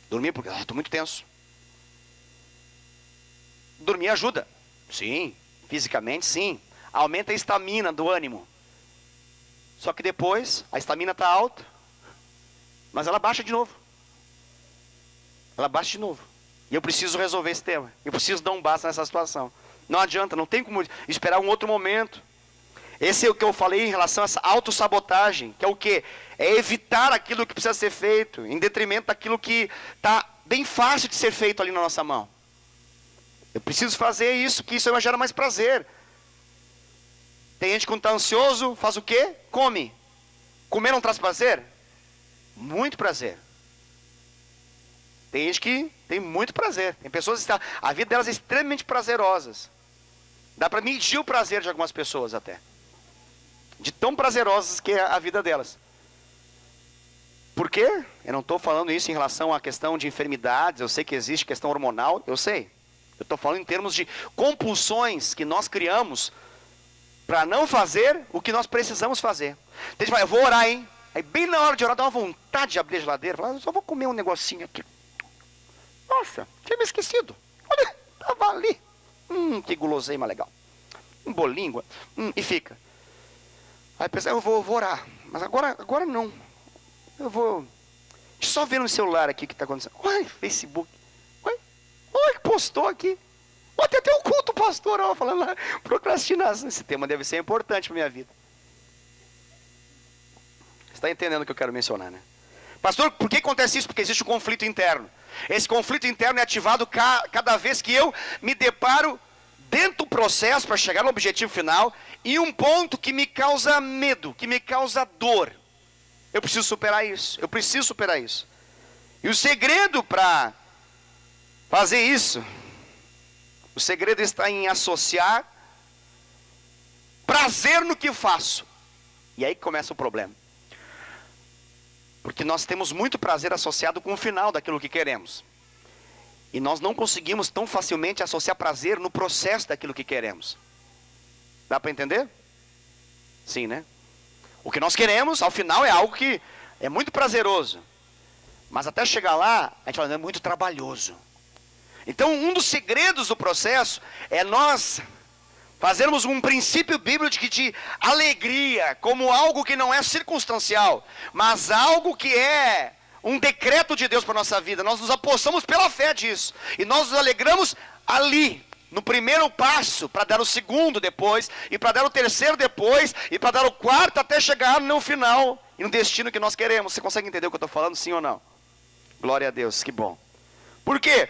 Dormir porque estou muito tenso. Dormir ajuda. Sim, fisicamente sim. Aumenta a estamina do ânimo. Só que depois, a estamina está alta, mas ela baixa de novo. Ela baixa de novo. E eu preciso resolver esse tema. Eu preciso dar um basta nessa situação. Não adianta, não tem como esperar um outro momento. Esse é o que eu falei em relação a essa autossabotagem, que é o quê? É evitar aquilo que precisa ser feito, em detrimento daquilo que está bem fácil de ser feito ali na nossa mão. Eu preciso fazer isso, que isso gera mais prazer. Tem gente que quando está ansioso, faz o quê? Come. Comer não traz prazer? Muito prazer. Tem gente que tem muito prazer. Tem pessoas que a vida delas é extremamente prazerosas. Dá para medir o prazer de algumas pessoas até. De tão prazerosas que é a vida delas. Por quê? Eu não estou falando isso em relação à questão de enfermidades, eu sei que existe questão hormonal, eu sei. Eu estou falando em termos de compulsões que nós criamos para não fazer o que nós precisamos fazer. Então a gente vai, eu vou orar, hein? Aí bem na hora de orar dá uma vontade de abrir a geladeira, falar, eu só vou comer um negocinho aqui. Nossa, tinha me esquecido. Olha, estava ali. Que guloseima legal. Um bolinho, e fica. Aí pensa, eu vou orar, mas agora não. Eu vou. Deixa eu só ver no celular aqui o que está acontecendo. Uai, Facebook. Uai, postou aqui. Tem até o culto pastoral falando lá. Procrastinação. Esse tema deve ser importante para minha vida. Você está entendendo o que eu quero mencionar, né? Pastor, por que acontece isso? Porque existe um conflito interno. Esse conflito interno é ativado cada vez que eu me deparo dentro do processo para chegar no objetivo final e um ponto que me causa medo, que me causa dor. Eu preciso superar isso. Eu preciso superar isso. E o segredo para fazer isso, o segredo está em associar prazer no que faço. E aí começa o problema. Porque nós temos muito prazer associado com o final daquilo que queremos. E nós não conseguimos tão facilmente associar prazer no processo daquilo que queremos. Dá para entender? Sim, né? O que nós queremos, ao final, é algo que é muito prazeroso. Mas até chegar lá, a gente fala, é muito trabalhoso. Então, um dos segredos do processo é nós fazermos um princípio bíblico de alegria, como algo que não é circunstancial, mas algo que é um decreto de Deus para a nossa vida. Nós nos apossamos pela fé disso. E nós nos alegramos ali, no primeiro passo, para dar o segundo depois, e para dar o terceiro depois, e para dar o quarto até chegar no final, e no destino que nós queremos. Você consegue entender o que eu estou falando, sim ou não? Glória a Deus, que bom. Por quê?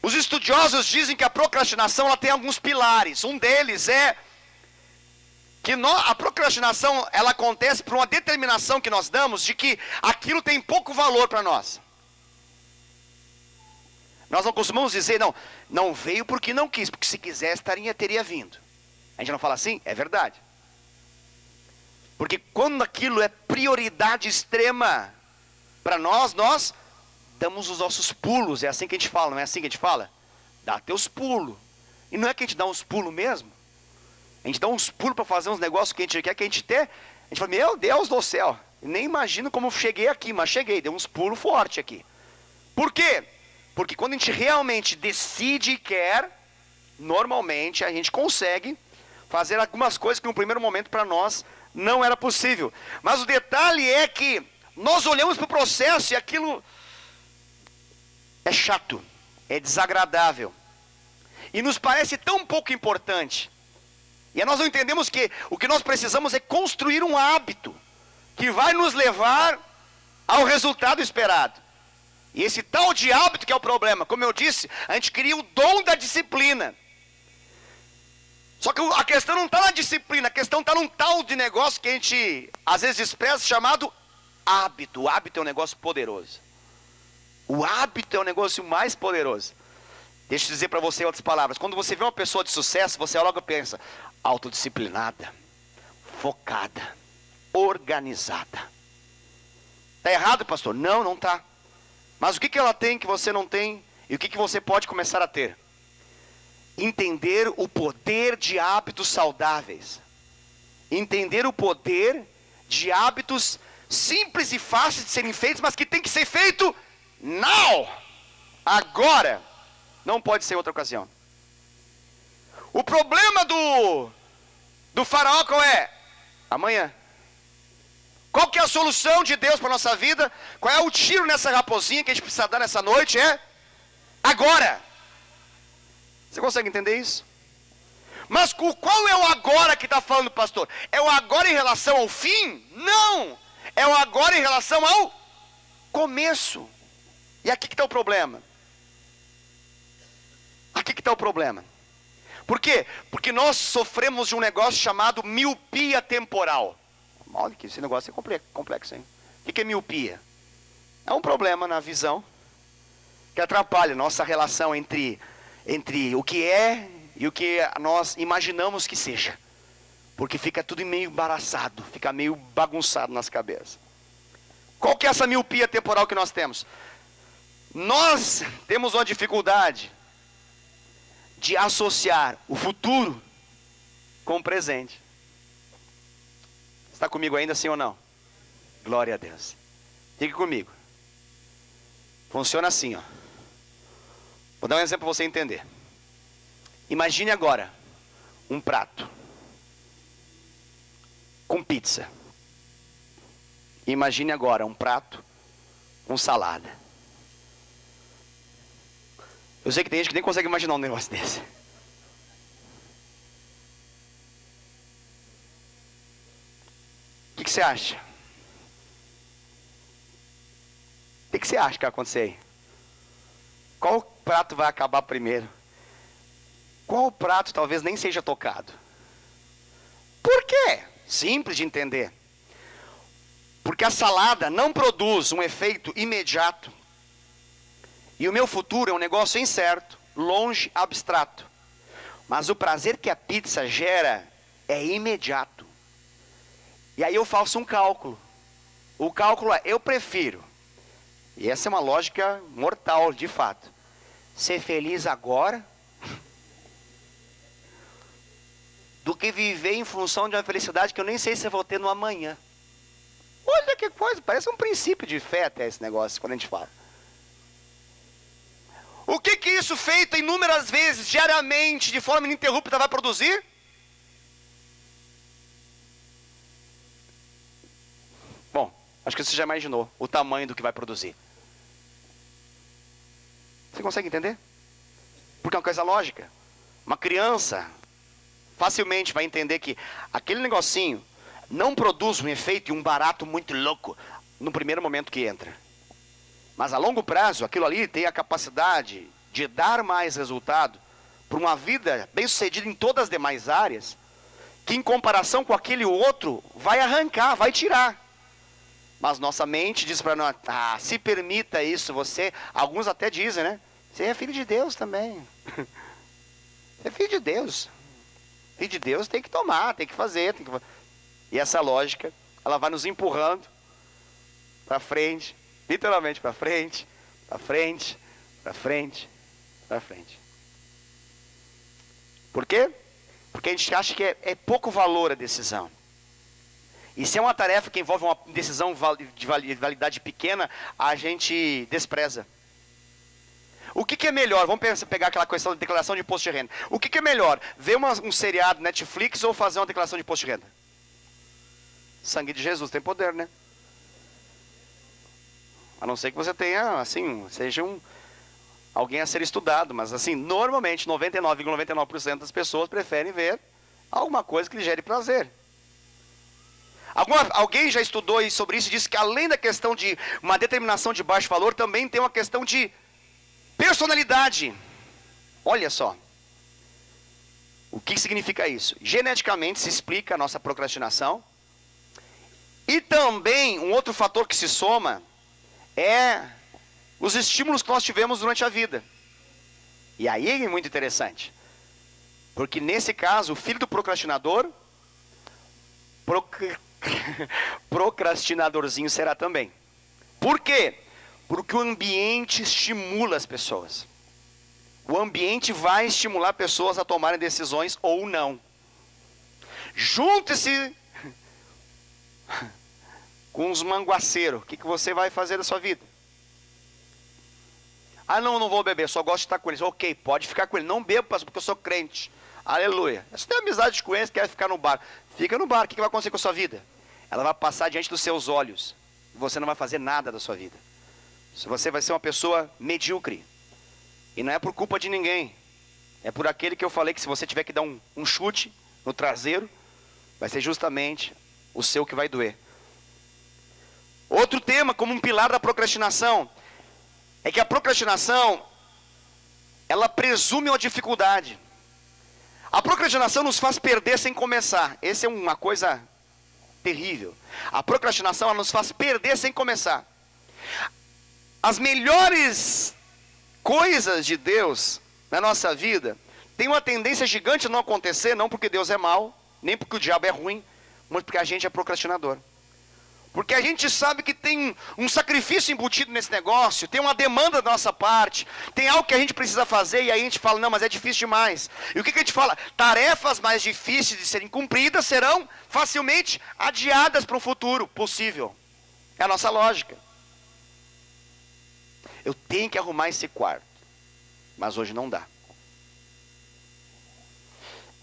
Os estudiosos dizem que a procrastinação ela tem alguns pilares. Um deles é que a procrastinação ela acontece por uma determinação que nós damos de que aquilo tem pouco valor para nós. Nós não costumamos dizer, não veio porque não quis, porque se quisesse teria vindo. A gente não fala assim? É verdade. Porque quando aquilo é prioridade extrema para nós damos os nossos pulos. É assim que a gente fala, não é assim que a gente fala? Dá teus pulos. E não é que a gente dá uns pulos mesmo. A gente dá uns pulos para fazer uns negócios que a gente quer que a gente tenha. A gente fala, meu Deus do céu. Eu nem imagino como eu cheguei aqui, mas cheguei. Dei uns pulos fortes aqui. Por quê? Porque quando a gente realmente decide e quer, normalmente a gente consegue fazer algumas coisas que no primeiro momento para nós não era possível. Mas o detalhe é que nós olhamos para o processo e aquilo é chato, é desagradável. E nos parece tão pouco importante. E nós não entendemos que o que nós precisamos é construir um hábito que vai nos levar ao resultado esperado. E esse tal de hábito que é o problema. Como eu disse, a gente cria o dom da disciplina. Só que a questão não está na disciplina, a questão está num tal de negócio que a gente às vezes despreza, chamado hábito. O hábito é um negócio poderoso. O hábito é o negócio mais poderoso. Deixa eu dizer para você outras palavras. Quando você vê uma pessoa de sucesso, você logo pensa, autodisciplinada, focada, organizada. Está errado, pastor? Não, não está. Mas o que ela tem que você não tem? E o que você pode começar a ter? Entender o poder de hábitos saudáveis. Entender o poder de hábitos simples e fáceis de serem feitos, mas que tem que ser feito now, agora, não pode ser outra ocasião. O problema do faraó qual é? Amanhã. Qual que é a solução de Deus para a nossa vida? Qual é o tiro nessa raposinha que a gente precisa dar nessa noite? É agora. Você consegue entender isso? Mas qual é o agora que está falando, pastor? É o agora em relação ao fim? Não! É o agora em relação ao começo. E aqui que está o problema. Aqui que está o problema. Por quê? Porque nós sofremos de um negócio chamado miopia temporal. Olha que esse negócio é complexo, hein? O que é miopia? É um problema na visão que atrapalha nossa relação entre o que é e o que nós imaginamos que seja. Porque fica tudo meio embaraçado, fica meio bagunçado nas cabeças. Qual que é essa miopia temporal que nós temos? Nós temos uma dificuldade de associar o futuro com o presente. Está comigo ainda, sim ou não? Glória a Deus. Fique comigo. Funciona assim, ó. Vou dar um exemplo para você entender. Imagine agora um prato com pizza. Imagine agora um prato com salada. Eu sei que tem gente que nem consegue imaginar um negócio desse. O que você acha? O que você acha que vai acontecer aí? Qual prato vai acabar primeiro? Qual prato talvez nem seja tocado? Por quê? Simples de entender. Porque a salada não produz um efeito imediato. E o meu futuro é um negócio incerto, longe, abstrato. Mas o prazer que a pizza gera é imediato. E aí eu faço um cálculo. O cálculo é, eu prefiro, e essa é uma lógica mortal, de fato, ser feliz agora do que viver em função de uma felicidade que eu nem sei se eu vou ter no amanhã. Olha que coisa, parece um princípio de fé até esse negócio, quando a gente fala. O que isso feito inúmeras vezes, diariamente, de forma ininterrupta, vai produzir? Bom, acho que você já imaginou o tamanho do que vai produzir. Você consegue entender? Porque é uma coisa lógica. Uma criança facilmente vai entender que aquele negocinho não produz um efeito e um barato muito louco no primeiro momento que entra. Mas a longo prazo, aquilo ali tem a capacidade de dar mais resultado para uma vida bem sucedida em todas as demais áreas, que em comparação com aquele outro, vai arrancar, vai tirar. Mas nossa mente diz para nós, se permita isso, você, alguns até dizem, né? Você é filho de Deus também. Você é filho de Deus. Filho de Deus tem que tomar, tem que fazer. E essa lógica, ela vai nos empurrando para frente, literalmente para frente, para frente, para frente, para frente. Por quê? Porque a gente acha que é pouco valor a decisão. E se é uma tarefa que envolve uma decisão de validade pequena, a gente despreza. O que é melhor? Vamos pegar aquela questão de declaração de imposto de renda. O que é melhor? Ver um seriado Netflix ou fazer uma declaração de imposto de renda? Sangue de Jesus tem poder, né? A não ser que você tenha, assim, seja alguém a ser estudado. Mas assim, normalmente, 99,99% das pessoas preferem ver alguma coisa que lhe gere prazer. Alguém já estudou sobre isso e disse que além da questão de uma determinação de baixo valor, também tem uma questão de personalidade. Olha só. O que significa isso? Geneticamente se explica a nossa procrastinação. E também um outro fator que se soma é os estímulos que nós tivemos durante a vida. E aí é muito interessante. Porque nesse caso, o filho do procrastinador, procrastinadorzinho será também. Por quê? Porque o ambiente estimula as pessoas. O ambiente vai estimular pessoas a tomarem decisões ou não. Junte-se com os manguaceiros. O que você vai fazer da sua vida? Não vou beber, só gosto de estar com eles. Ok, pode ficar com ele. Não bebo, pastor, porque eu sou crente. Aleluia. Se tem amizade com eles, quer ficar no bar. Fica no bar. O que vai acontecer com a sua vida? Ela vai passar diante dos seus olhos. Você não vai fazer nada da sua vida. Você vai ser uma pessoa medíocre. E não é por culpa de ninguém. É por aquele que eu falei que se você tiver que dar um chute no traseiro, vai ser justamente o seu que vai doer. Outro tema, como um pilar da procrastinação, é que a procrastinação, ela presume uma dificuldade. A procrastinação nos faz perder sem começar. Essa é uma coisa terrível. A procrastinação, ela nos faz perder sem começar. As melhores coisas de Deus na nossa vida têm uma tendência gigante a não acontecer, não porque Deus é mau, nem porque o diabo é ruim, mas porque a gente é procrastinador. Porque a gente sabe que tem um sacrifício embutido nesse negócio, tem uma demanda da nossa parte, tem algo que a gente precisa fazer e aí a gente fala, não, mas é difícil demais. E o que a gente fala? Tarefas mais difíceis de serem cumpridas serão facilmente adiadas para um futuro possível. É a nossa lógica. Eu tenho que arrumar esse quarto, mas hoje não dá.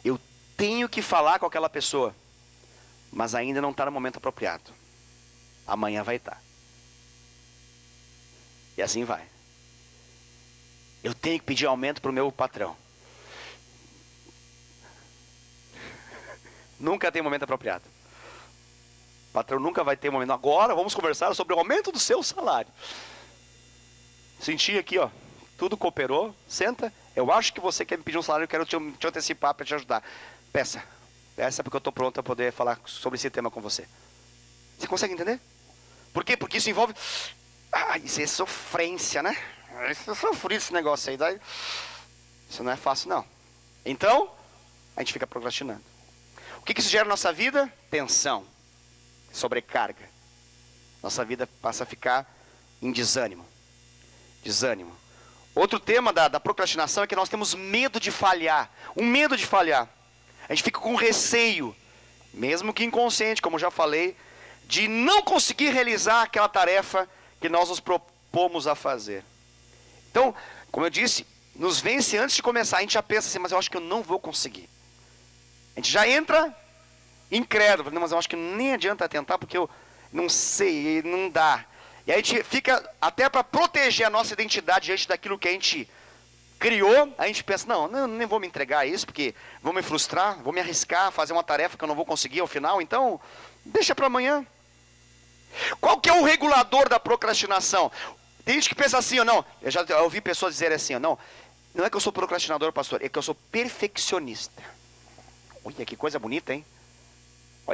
Eu tenho que falar com aquela pessoa, mas ainda não está no momento apropriado. Amanhã vai estar. E assim vai. Eu tenho que pedir aumento para o meu patrão. Nunca tem momento apropriado. O patrão nunca vai ter momento. Agora vamos conversar sobre o aumento do seu salário. Senti aqui, ó. Tudo cooperou. Senta. Eu acho que você quer me pedir um salário. Eu quero te antecipar para te ajudar. Peça. Peça porque eu estou pronto a poder falar sobre esse tema com você. Você consegue entender? Por quê? Porque isso envolve... isso é sofrência, né? Isso é sofrido esse negócio aí. Daí... Isso não é fácil, não. Então, a gente fica procrastinando. O que isso gera na nossa vida? Tensão. Sobrecarga. Nossa vida passa a ficar em desânimo. Desânimo. Outro tema da procrastinação é que nós temos medo de falhar. Um medo de falhar. A gente fica com receio, mesmo que inconsciente, como já falei, de não conseguir realizar aquela tarefa que nós nos propomos a fazer. Então, como eu disse, nos vence antes de começar. A gente já pensa assim, mas eu acho que eu não vou conseguir. A gente já entra incrédulo. Não, mas eu acho que nem adianta tentar, porque eu não sei, não dá. E aí a gente fica, até para proteger a nossa identidade diante daquilo que a gente criou, a gente pensa, não, nem vou me entregar a isso, porque vou me frustrar, vou me arriscar a fazer uma tarefa que eu não vou conseguir ao final, então deixa para amanhã. Qual que é o regulador da procrastinação? Tem gente que pensa assim, ou não, eu já ouvi pessoas dizerem assim, ou não é que eu sou procrastinador, pastor, é que eu sou perfeccionista. Olha, que coisa bonita, hein?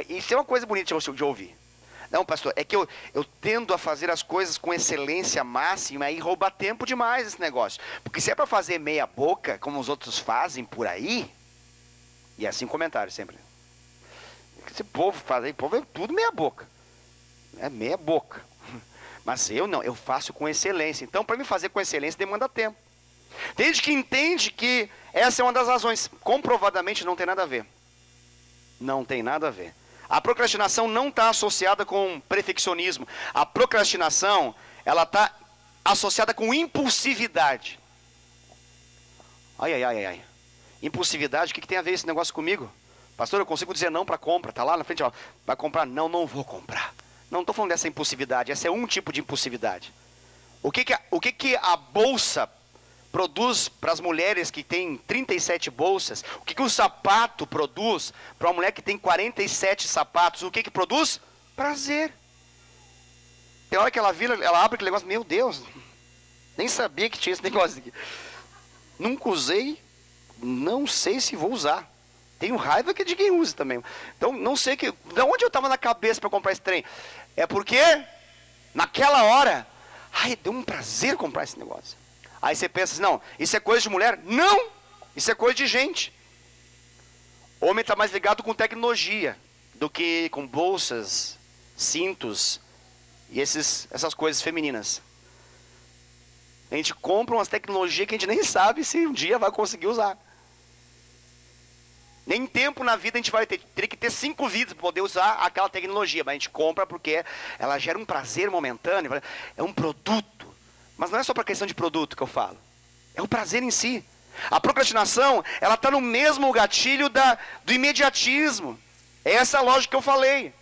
Isso é uma coisa bonita de ouvir. Não, pastor, é que eu tendo a fazer as coisas com excelência máxima e rouba tempo demais esse negócio. Porque se é para fazer meia boca, como os outros fazem por aí, e é assim comentário sempre. Esse povo faz aí, povo é tudo meia boca. É meia boca. Mas eu não, eu faço com excelência. Então, para me fazer com excelência, demanda tempo. Tem gente que entende que essa é uma das razões. Comprovadamente não tem nada a ver. Não tem nada a ver. A procrastinação não está associada com perfeccionismo. A procrastinação, ela está associada com impulsividade. Ai. Impulsividade, o que tem a ver esse negócio comigo? Pastor, eu consigo dizer não para compra. Está lá na frente, ó, vai comprar? Não vou comprar. Não estou falando dessa impulsividade. Essa é um tipo de impulsividade. O que a bolsa produz para as mulheres que têm 37 bolsas? O que o sapato produz para uma mulher que tem 47 sapatos? O que produz? Prazer. Tem hora que ela vira, ela abre aquele negócio, meu Deus, nem sabia que tinha esse negócio aqui. Nunca usei, não sei se vou usar. Tenho raiva de quem usa também. Então, não sei de onde eu estava na cabeça para comprar esse trem. É porque, naquela hora, deu um prazer comprar esse negócio. Aí você pensa assim, não, isso é coisa de mulher? Não, isso é coisa de gente. O homem está mais ligado com tecnologia do que com bolsas, cintos e essas coisas femininas. A gente compra umas tecnologias que a gente nem sabe se um dia vai conseguir usar. Nem tempo na vida a gente vai ter. Teria que ter 5 vidas para poder usar aquela tecnologia. Mas a gente compra porque ela gera um prazer momentâneo. É um produto. Mas não é só para questão de produto que eu falo. É o prazer em si. A procrastinação, ela está no mesmo gatilho do imediatismo. É essa a lógica que eu falei.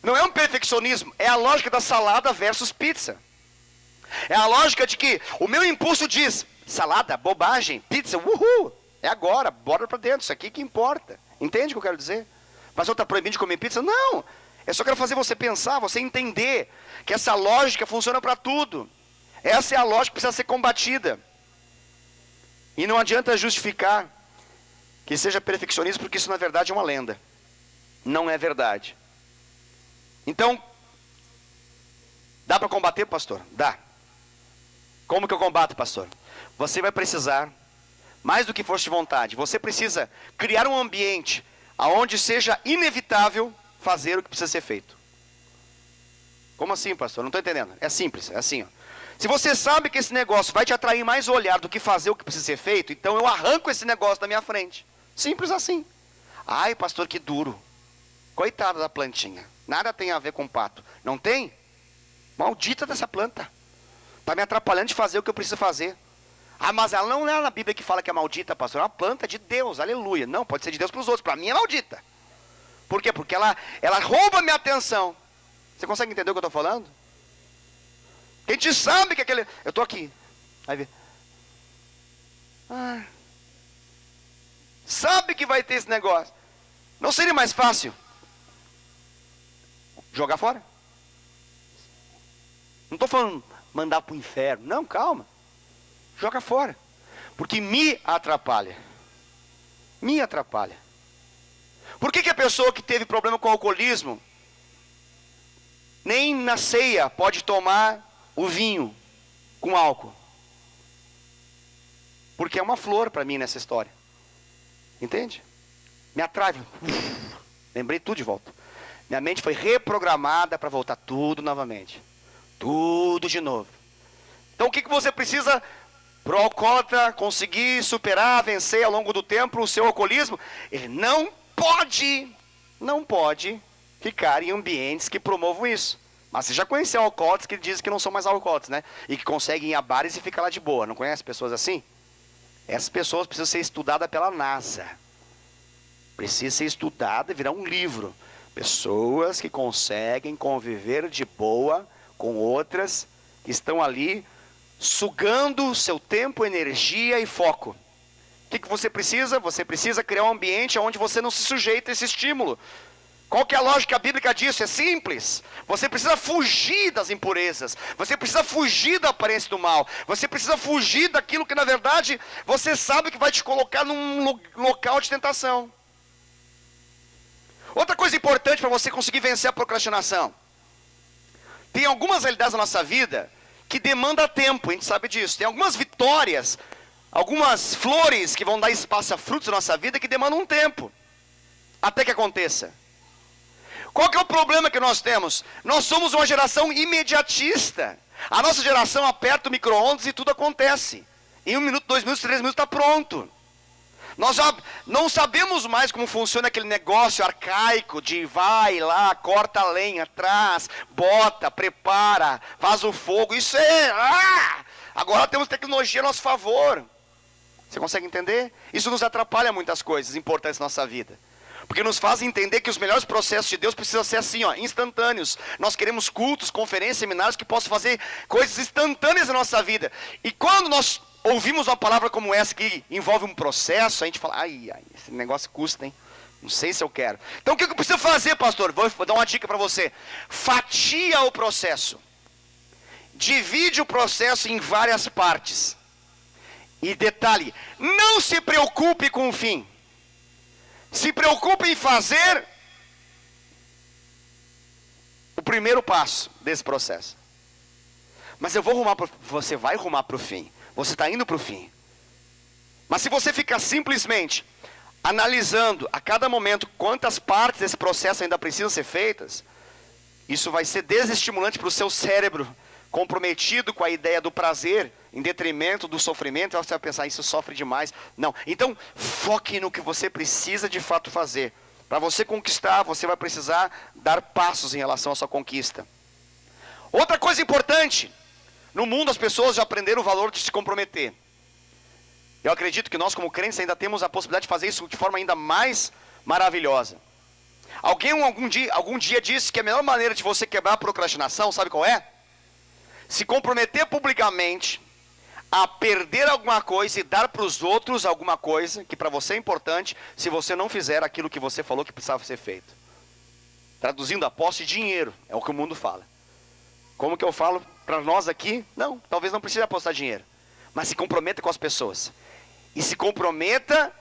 Não é um perfeccionismo. É a lógica da salada versus pizza. É a lógica de que o meu impulso diz, salada, bobagem, pizza, uhul. É agora, bora para dentro, isso aqui que importa. Entende o que eu quero dizer? Mas eu estou proibindo de comer pizza? Não. Eu só quero fazer você pensar, você entender que essa lógica funciona para tudo. Essa é a lógica que precisa ser combatida. E não adianta justificar que seja perfeccionismo, porque isso na verdade é uma lenda. Não é verdade. Então, dá para combater, pastor? Dá. Como que eu combato, pastor? Você vai precisar, mais do que força de vontade, você precisa criar um ambiente onde seja inevitável fazer o que precisa ser feito. Como assim, pastor? Não estou entendendo. É simples, é assim, ó. Se você sabe que esse negócio vai te atrair mais olhar do que fazer o que precisa ser feito, então eu arranco esse negócio da minha frente. Simples assim. Ai, pastor, que duro. Coitada da plantinha. Nada tem a ver com pato. Não tem? Maldita dessa planta. Está me atrapalhando de fazer o que eu preciso fazer. Ah, mas ela não é na Bíblia que fala que é maldita, pastor. É uma planta de Deus, aleluia. Não, pode ser de Deus para os outros. Para mim é maldita. Por quê? Porque ela rouba minha atenção. Você consegue entender o que eu estou falando? A gente sabe que aquele... Eu estou aqui. Aí vê. Ah, sabe que vai ter esse negócio. Não seria mais fácil jogar fora? Não estou falando mandar para o inferno. Não, calma. Joga fora. Porque me atrapalha. Me atrapalha. Por que a pessoa que teve problema com o alcoolismo, nem na ceia pode tomar o vinho com álcool? Porque é uma flor para mim nessa história. Entende? Me atrai. Lembrei tudo de volta. Minha mente foi reprogramada para voltar tudo novamente. Tudo de novo. Então o que você precisa para o alcoólatra conseguir superar, vencer ao longo do tempo o seu alcoolismo? Ele não pode ficar em ambientes que promovam isso. Mas você já conheceu alcoólatras que dizem que não são mais alcoólatras, né? E que conseguem ir a bares e ficar lá de boa. Não conhece pessoas assim? Essas pessoas precisam ser estudadas pela NASA. Precisa ser estudada e virar um livro. Pessoas que conseguem conviver de boa com outras que estão ali sugando seu tempo, energia e foco. O que você precisa? Você precisa criar um ambiente onde você não se sujeita a esse estímulo. Qual que é a lógica bíblica disso? É simples. Você precisa fugir das impurezas. Você precisa fugir da aparência do mal. Você precisa fugir daquilo que na verdade você sabe que vai te colocar num local de tentação. Outra coisa importante para você conseguir vencer a procrastinação. Tem algumas realidades na nossa vida que demandam tempo, a gente sabe disso. Tem algumas vitórias, algumas flores que vão dar espaço a frutos na nossa vida que demandam um tempo, até que aconteça. Qual que é o problema que nós temos? Nós somos uma geração imediatista. A nossa geração aperta o micro-ondas e tudo acontece. Em 1 minuto, 2 minutos, 3 minutos está pronto. Nós já não sabemos mais como funciona aquele negócio arcaico de vai lá, corta a lenha, traz, bota, prepara, faz o fogo. Isso agora temos tecnologia a nosso favor. Você consegue entender? Isso nos atrapalha muitas coisas importantes na nossa vida. Porque nos faz entender que os melhores processos de Deus precisam ser assim, instantâneos. Nós queremos cultos, conferências, seminários que possam fazer coisas instantâneas na nossa vida. E quando nós ouvimos uma palavra como essa que envolve um processo, a gente fala, esse negócio custa, hein? Não sei se eu quero. Então o que eu preciso fazer, pastor? Vou dar uma dica para você. Fatia o processo. Divide o processo em várias partes. E detalhe, não se preocupe com o fim. Se preocupe em fazer o primeiro passo desse processo. Mas você vai rumar para o fim. Você está indo para o fim. Mas se você ficar simplesmente analisando a cada momento quantas partes desse processo ainda precisam ser feitas, isso vai ser desestimulante para o seu cérebro, comprometido com a ideia do prazer, em detrimento do sofrimento. Você vai pensar, isso sofre demais. Não, então foque no que você precisa de fato fazer. Para você conquistar, você vai precisar dar passos em relação à sua conquista. Outra coisa importante, no mundo as pessoas já aprenderam o valor de se comprometer. Eu acredito que nós como crentes ainda temos a possibilidade de fazer isso de forma ainda mais maravilhosa. Alguém algum dia disse que a melhor maneira de você quebrar a procrastinação, sabe qual é? Se comprometer publicamente a perder alguma coisa e dar para os outros alguma coisa que para você é importante, se você não fizer aquilo que você falou que precisava ser feito. Traduzindo, a posse de dinheiro, é o que o mundo fala. Como que eu falo para nós aqui? Não, talvez não precise apostar dinheiro, mas se comprometa com as pessoas. E se comprometa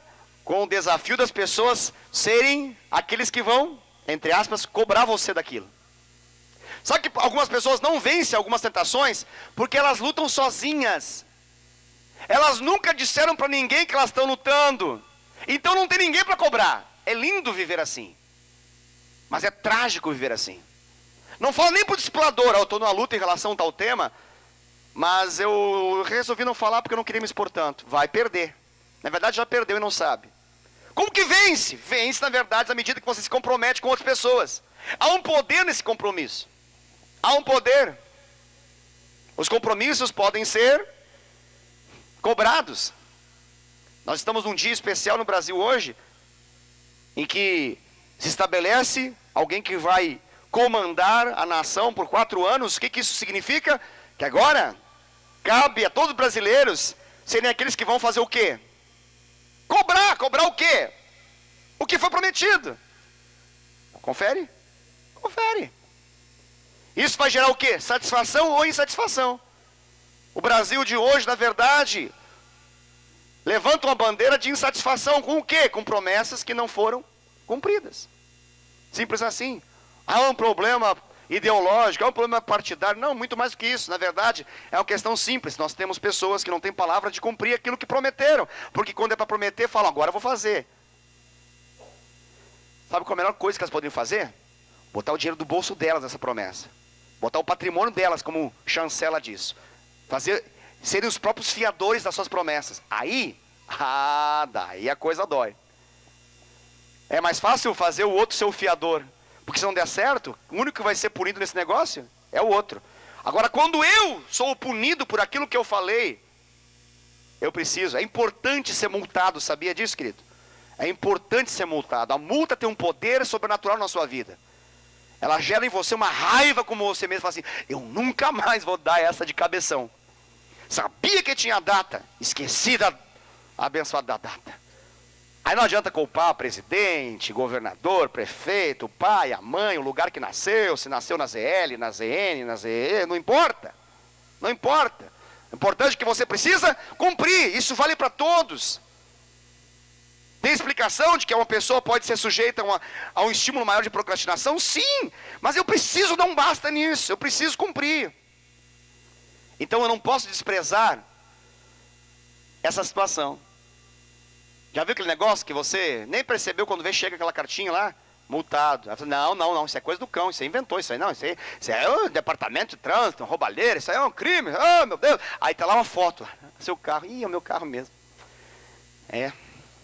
com o desafio das pessoas serem aqueles que vão, entre aspas, cobrar você daquilo. Sabe que algumas pessoas não vencem algumas tentações porque elas lutam sozinhas. Elas nunca disseram para ninguém que elas estão lutando. Então não tem ninguém para cobrar. É lindo viver assim, mas é trágico viver assim. Não falo nem para o discipulador, eu estou numa luta em relação a tal tema, mas eu resolvi não falar porque eu não queria me expor tanto. Vai perder. Na verdade já perdeu e não sabe. Como que vence? Vence, na verdade, na medida que você se compromete com outras pessoas. Há um poder nesse compromisso. Há um poder. Os compromissos podem ser cobrados. Nós estamos num dia especial no Brasil hoje, em que se estabelece alguém que vai comandar a nação por 4 anos. O que isso significa? Que agora cabe a todos os brasileiros serem aqueles que vão fazer o quê? Cobrar o quê? O que foi prometido. Confere? Confere. Isso vai gerar o quê? Satisfação ou insatisfação. O Brasil de hoje, na verdade, levanta uma bandeira de insatisfação com o quê? Com promessas que não foram cumpridas. Simples assim. Há um problema ideológico, há um problema partidário. Não, muito mais do que isso. Na verdade, é uma questão simples. Nós temos pessoas que não têm palavra de cumprir aquilo que prometeram. Porque quando é para prometer, falam, agora eu vou fazer. Sabe qual é a melhor coisa que elas podem fazer? Botar o dinheiro do bolso delas nessa promessa. Botar o patrimônio delas como chancela disso. Serem os próprios fiadores das suas promessas. Aí, daí a coisa dói. É mais fácil fazer o outro ser o fiador. Porque se não der certo, o único que vai ser punido nesse negócio é o outro. Agora, quando eu sou punido por aquilo que eu falei, eu preciso. É importante ser multado, sabia disso, querido? É importante ser multado. A multa tem um poder sobrenatural na sua vida. Ela gera em você uma raiva como você mesmo. Fala assim, eu nunca mais vou dar essa de cabeção. Sabia que tinha data, esqueci da abençoada data. Aí não adianta culpar presidente, governador, prefeito, o pai, a mãe, o lugar que nasceu, se nasceu na ZL, na ZN, na ZE, não importa. Não importa. O importante é que você precisa cumprir, isso vale para todos. Tem explicação de que uma pessoa pode ser sujeita a um estímulo maior de procrastinação? Sim, mas eu preciso dar um basta nisso, eu preciso cumprir. Então eu não posso desprezar essa situação. Já viu aquele negócio que você nem percebeu quando vê, chega aquela cartinha lá, multado. Ela fala, não, isso é coisa do cão, isso aí inventou, isso é um departamento de trânsito, um roubalheiro, isso aí é um crime, oh meu Deus. Aí tá lá uma foto, seu carro, é o meu carro mesmo.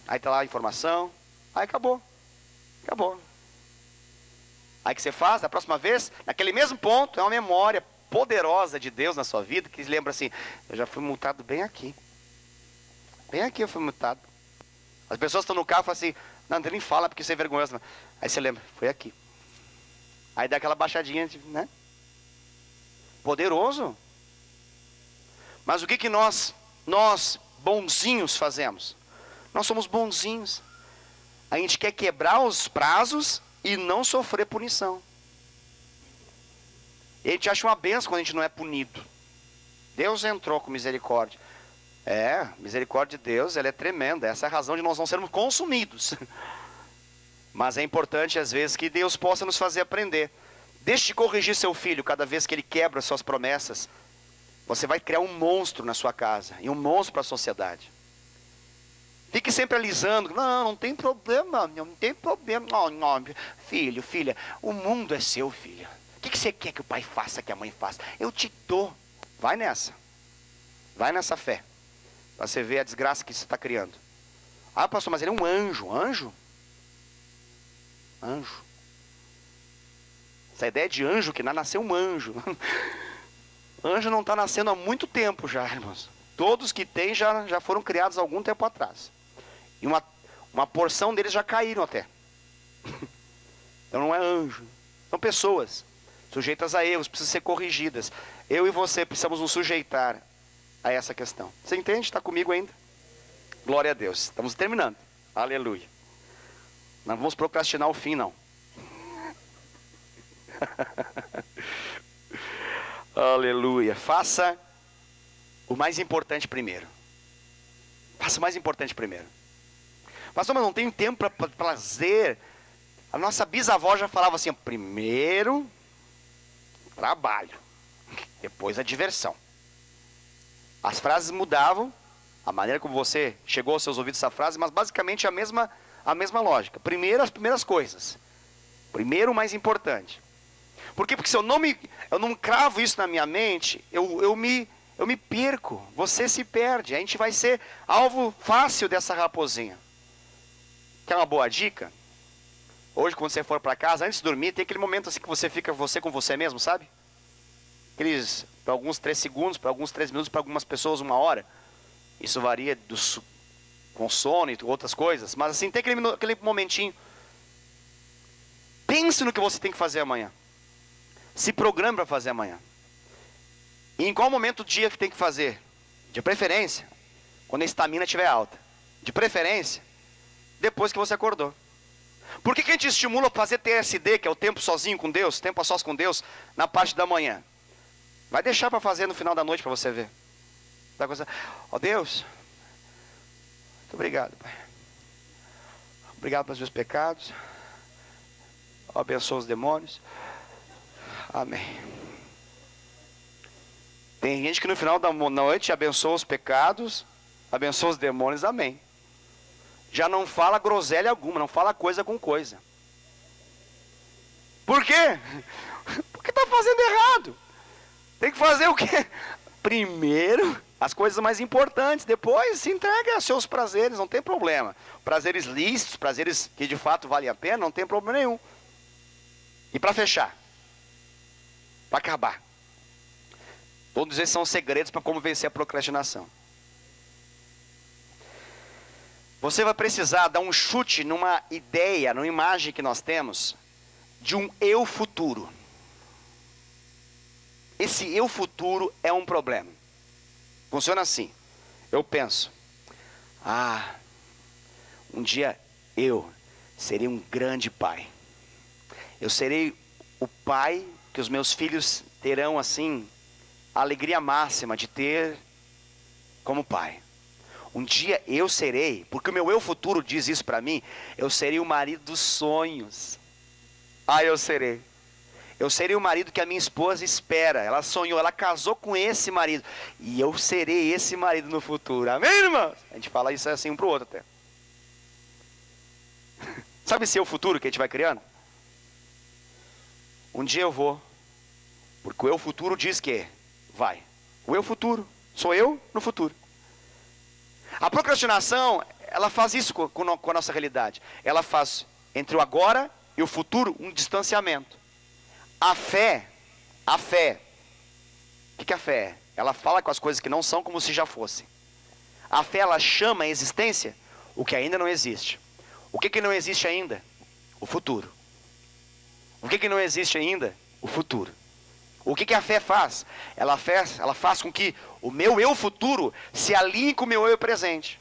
Aí tá lá a informação, aí acabou. Aí o que você faz, da próxima vez, naquele mesmo ponto, é uma memória poderosa de Deus na sua vida, que lembra assim, eu já fui multado bem aqui. Bem aqui eu fui multado. As pessoas estão no carro e falam assim, não, nem fala porque isso é vergonhoso. Aí você lembra, foi aqui. Aí dá aquela baixadinha, né? Poderoso. Mas o que nós bonzinhos fazemos? Nós somos bonzinhos. A gente quer quebrar os prazos e não sofrer punição. E a gente acha uma benção quando a gente não é punido. Deus entrou com misericórdia. Misericórdia de Deus, ela é tremenda. Essa é a razão de nós não sermos consumidos. Mas é importante às vezes que Deus possa nos fazer aprender. Deixe de corrigir seu filho cada vez que ele quebra suas promessas. Você vai criar um monstro na sua casa e um monstro para a sociedade. Fique sempre alisando. Não tem problema, não tem problema. Não, filho, filha, o mundo é seu, filha. O que você quer que o pai faça, que a mãe faça? Eu te dou. Vai nessa. Vai nessa fé. Para você ver a desgraça que você está criando. Ah, pastor, mas ele é um anjo. Anjo? Anjo. Essa ideia de anjo, que nasceu um anjo. Anjo não está nascendo há muito tempo já, irmãos. Todos que tem já foram criados há algum tempo atrás. E uma porção deles já caíram até. Então não é anjo. São pessoas sujeitas a erros, precisam ser corrigidas. Eu e você precisamos nos sujeitar a essa questão. Você entende? Está comigo ainda? Glória a Deus. Estamos terminando. Aleluia. Não vamos procrastinar o fim, não. Aleluia. Faça o mais importante primeiro. Faça o mais importante primeiro. Pastor, mas não tenho tempo para prazer. A nossa bisavó já falava assim, primeiro trabalho, depois a diversão. As frases mudavam, a maneira como você chegou aos seus ouvidos essa frase, mas basicamente a mesma lógica. Primeiro as primeiras coisas. Primeiro o mais importante. Por quê? Porque se eu não cravo isso na minha mente, eu me perco. Você se perde. A gente vai ser alvo fácil dessa raposinha. Quer uma boa dica? Hoje, quando você for para casa, antes de dormir, tem aquele momento assim que você fica com você mesmo, sabe? Aqueles, para alguns 3 segundos, para alguns 3 minutos, para algumas pessoas 1 hora. Isso varia com sono e outras coisas. Mas assim, tem aquele momentinho. Pense no que você tem que fazer amanhã. Se programe para fazer amanhã. E em qual momento do dia que tem que fazer? De preferência, quando a estamina estiver alta. De preferência, depois que você acordou. Por que a gente estimula a fazer TSD, que é o tempo sozinho com Deus, tempo a sós com Deus, na parte da manhã? Vai deixar para fazer no final da noite para você ver. Ó Deus, muito obrigado, Pai. Obrigado pelos meus pecados. Abençoa os demônios. Amém. Tem gente que no final da noite abençoa os pecados, abençoa os demônios, amém. Já não fala groselha alguma, não fala coisa com coisa. Por quê? Porque está fazendo errado. Tem que fazer o quê? Primeiro, as coisas mais importantes, depois se entrega aos seus prazeres, não tem problema. Prazeres lícitos, prazeres que de fato valem a pena, não tem problema nenhum. E para fechar, para acabar, todos esses são segredos para como vencer a procrastinação. Você vai precisar dar um chute numa ideia, numa imagem que nós temos, de um eu futuro. Esse eu futuro é um problema. Funciona assim. Eu penso, um dia eu serei um grande pai. Eu serei o pai que os meus filhos terão assim, a alegria máxima de ter como pai. Um dia eu serei, porque o meu eu futuro diz isso para mim, eu serei o marido dos sonhos. Eu serei. Eu serei o marido que a minha esposa espera. Ela sonhou, ela casou com esse marido. E eu serei esse marido no futuro. Amém, irmãos? A gente fala isso assim um pro outro até. Sabe esse eu futuro que a gente vai criando? Um dia eu vou. Porque o eu futuro diz que vai. O eu futuro. Sou eu no futuro. A procrastinação, ela faz isso com a nossa realidade. Ela faz entre o agora e o futuro um distanciamento. A fé, o que a fé é? Ela fala com as coisas que não são como se já fossem. A fé, ela chama a existência o que ainda não existe. O que não existe ainda? O futuro. O que não existe ainda? O futuro. O que a fé faz? Ela faz com que o meu eu futuro se alinhe com o meu eu presente.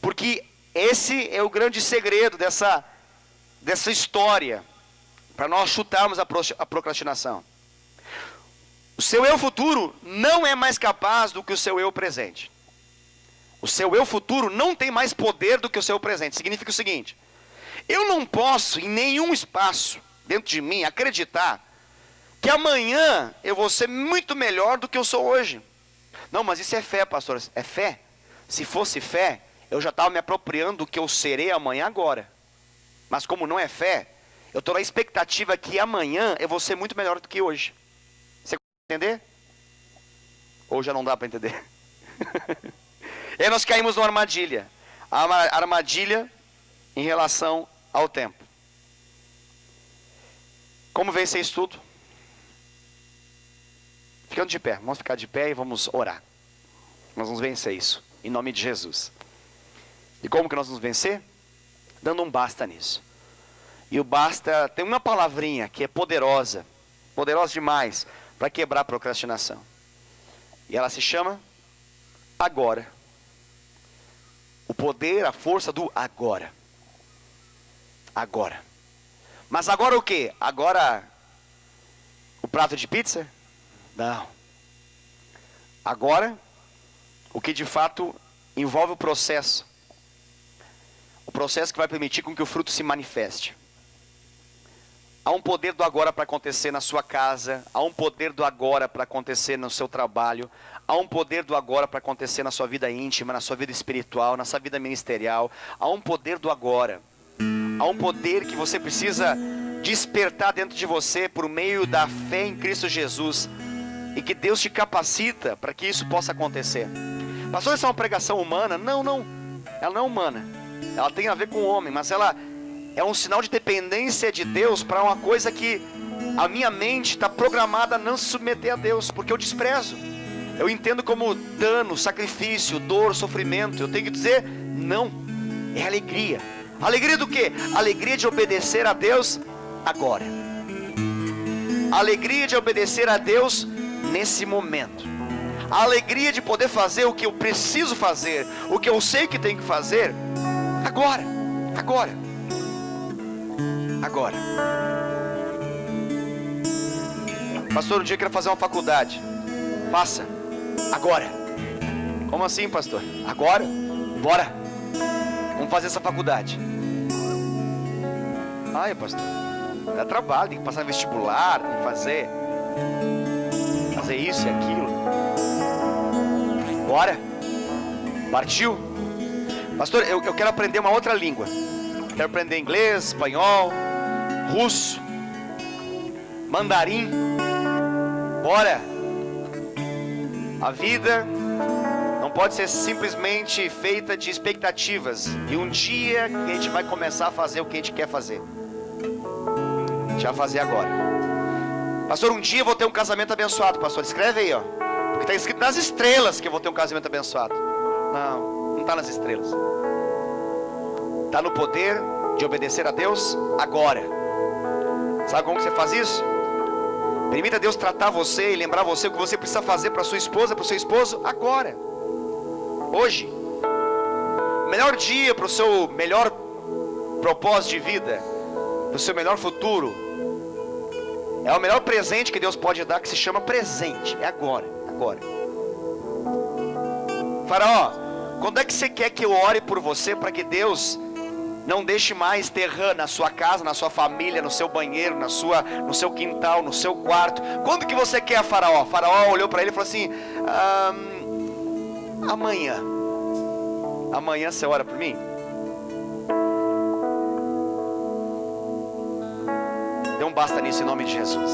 Porque esse é o grande segredo dessa história, para nós chutarmos a procrastinação. O seu eu futuro não é mais capaz do que o seu eu presente. O seu eu futuro não tem mais poder do que o seu presente. Significa o seguinte: eu não posso em nenhum espaço dentro de mim acreditar que amanhã eu vou ser muito melhor do que eu sou hoje. Não, mas isso é fé, pastor. É fé? Se fosse fé, eu já estava me apropriando do que eu serei amanhã agora. Mas como não é fé, eu estou na expectativa que amanhã eu vou ser muito melhor do que hoje. Você consegue entender? Ou já não dá para entender? E aí nós caímos numa armadilha. A armadilha em relação ao tempo. Como vencer isso tudo? Ficando de pé. Vamos ficar de pé e vamos orar. Nós vamos vencer isso, em nome de Jesus. E como que nós vamos vencer? Dando um basta nisso. E o basta tem uma palavrinha que é poderosa, poderosa demais, para quebrar a procrastinação. E ela se chama agora. O poder, a força do agora. Agora. Mas agora o quê? Agora o prato de pizza? Não. Agora, o que de fato envolve o processo. O processo que vai permitir com que o fruto se manifeste. Há um poder do agora para acontecer na sua casa. Há um poder do agora para acontecer no seu trabalho. Há um poder do agora para acontecer na sua vida íntima, na sua vida espiritual, na sua vida ministerial. Há um poder do agora. Há um poder que você precisa despertar dentro de você por meio da fé em Cristo Jesus, e que Deus te capacita para que isso possa acontecer. Pastor, essa é uma pregação humana? Não, ela não é humana, ela tem a ver com o homem, mas ela é um sinal de dependência de Deus para uma coisa que a minha mente está programada a não se submeter a Deus, porque eu desprezo, eu entendo como dano, sacrifício, dor, sofrimento. Eu tenho que dizer não. É alegria. Alegria do quê? Alegria de obedecer a Deus agora. Alegria de obedecer a Deus nesse momento. A alegria de poder fazer o que eu preciso fazer, o que eu sei que tenho que fazer agora. Pastor, um dia eu quero fazer uma faculdade. Faça agora. Como assim, pastor? Agora? Bora. Vamos fazer essa faculdade. Ai, pastor, dá trabalho, tem que passar vestibular, tem que fazer isso e aquilo. Bora. Partiu. Pastor, eu quero aprender uma outra língua. Quero aprender inglês, espanhol, russo, mandarim. Bora. A vida não pode ser simplesmente feita de expectativas. E um dia que a gente vai começar a fazer o que a gente quer fazer. A gente vai fazer agora. Pastor, um dia eu vou ter um casamento abençoado. Pastor, escreve aí, ó. Porque está escrito nas estrelas que eu vou ter um casamento abençoado. Não está nas estrelas. Está no poder de obedecer a Deus agora. Sabe como que você faz isso? Permita Deus tratar você e lembrar você o que você precisa fazer para sua esposa, para o seu esposo agora. Hoje. O melhor dia para o seu melhor propósito de vida, para o seu melhor futuro, é o melhor presente que Deus pode dar, que se chama presente. É agora. Faraó, quando é que você quer que eu ore por você para que Deus não deixe mais ter rã na sua casa, na sua família, no seu banheiro, no seu quintal, no seu quarto? Quando que você quer, Faraó? Faraó olhou para ele e falou assim: amanhã você ora por mim? Dê um basta nisso em nome de Jesus.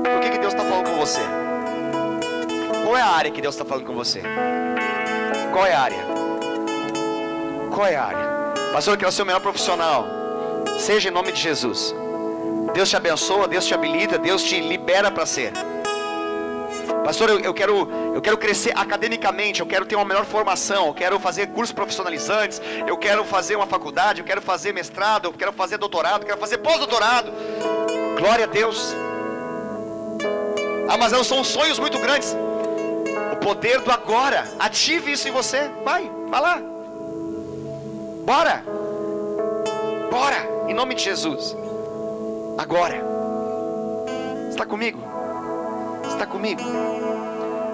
Por que Deus está falando com você? Qual é a área que Deus está falando com você? Qual é a área? Pastor, eu quero ser o melhor profissional. Seja em nome de Jesus. Deus te abençoa, Deus te habilita, Deus te libera para ser. Pastor, eu quero crescer academicamente, eu quero ter uma melhor formação, eu quero fazer cursos profissionalizantes, eu quero fazer uma faculdade, eu quero fazer mestrado, eu quero fazer doutorado, eu quero fazer pós-doutorado. Glória a Deus. Mas não são sonhos muito grandes. O poder do agora. Ative isso em você. Vai lá. Bora, em nome de Jesus. Agora. Está comigo?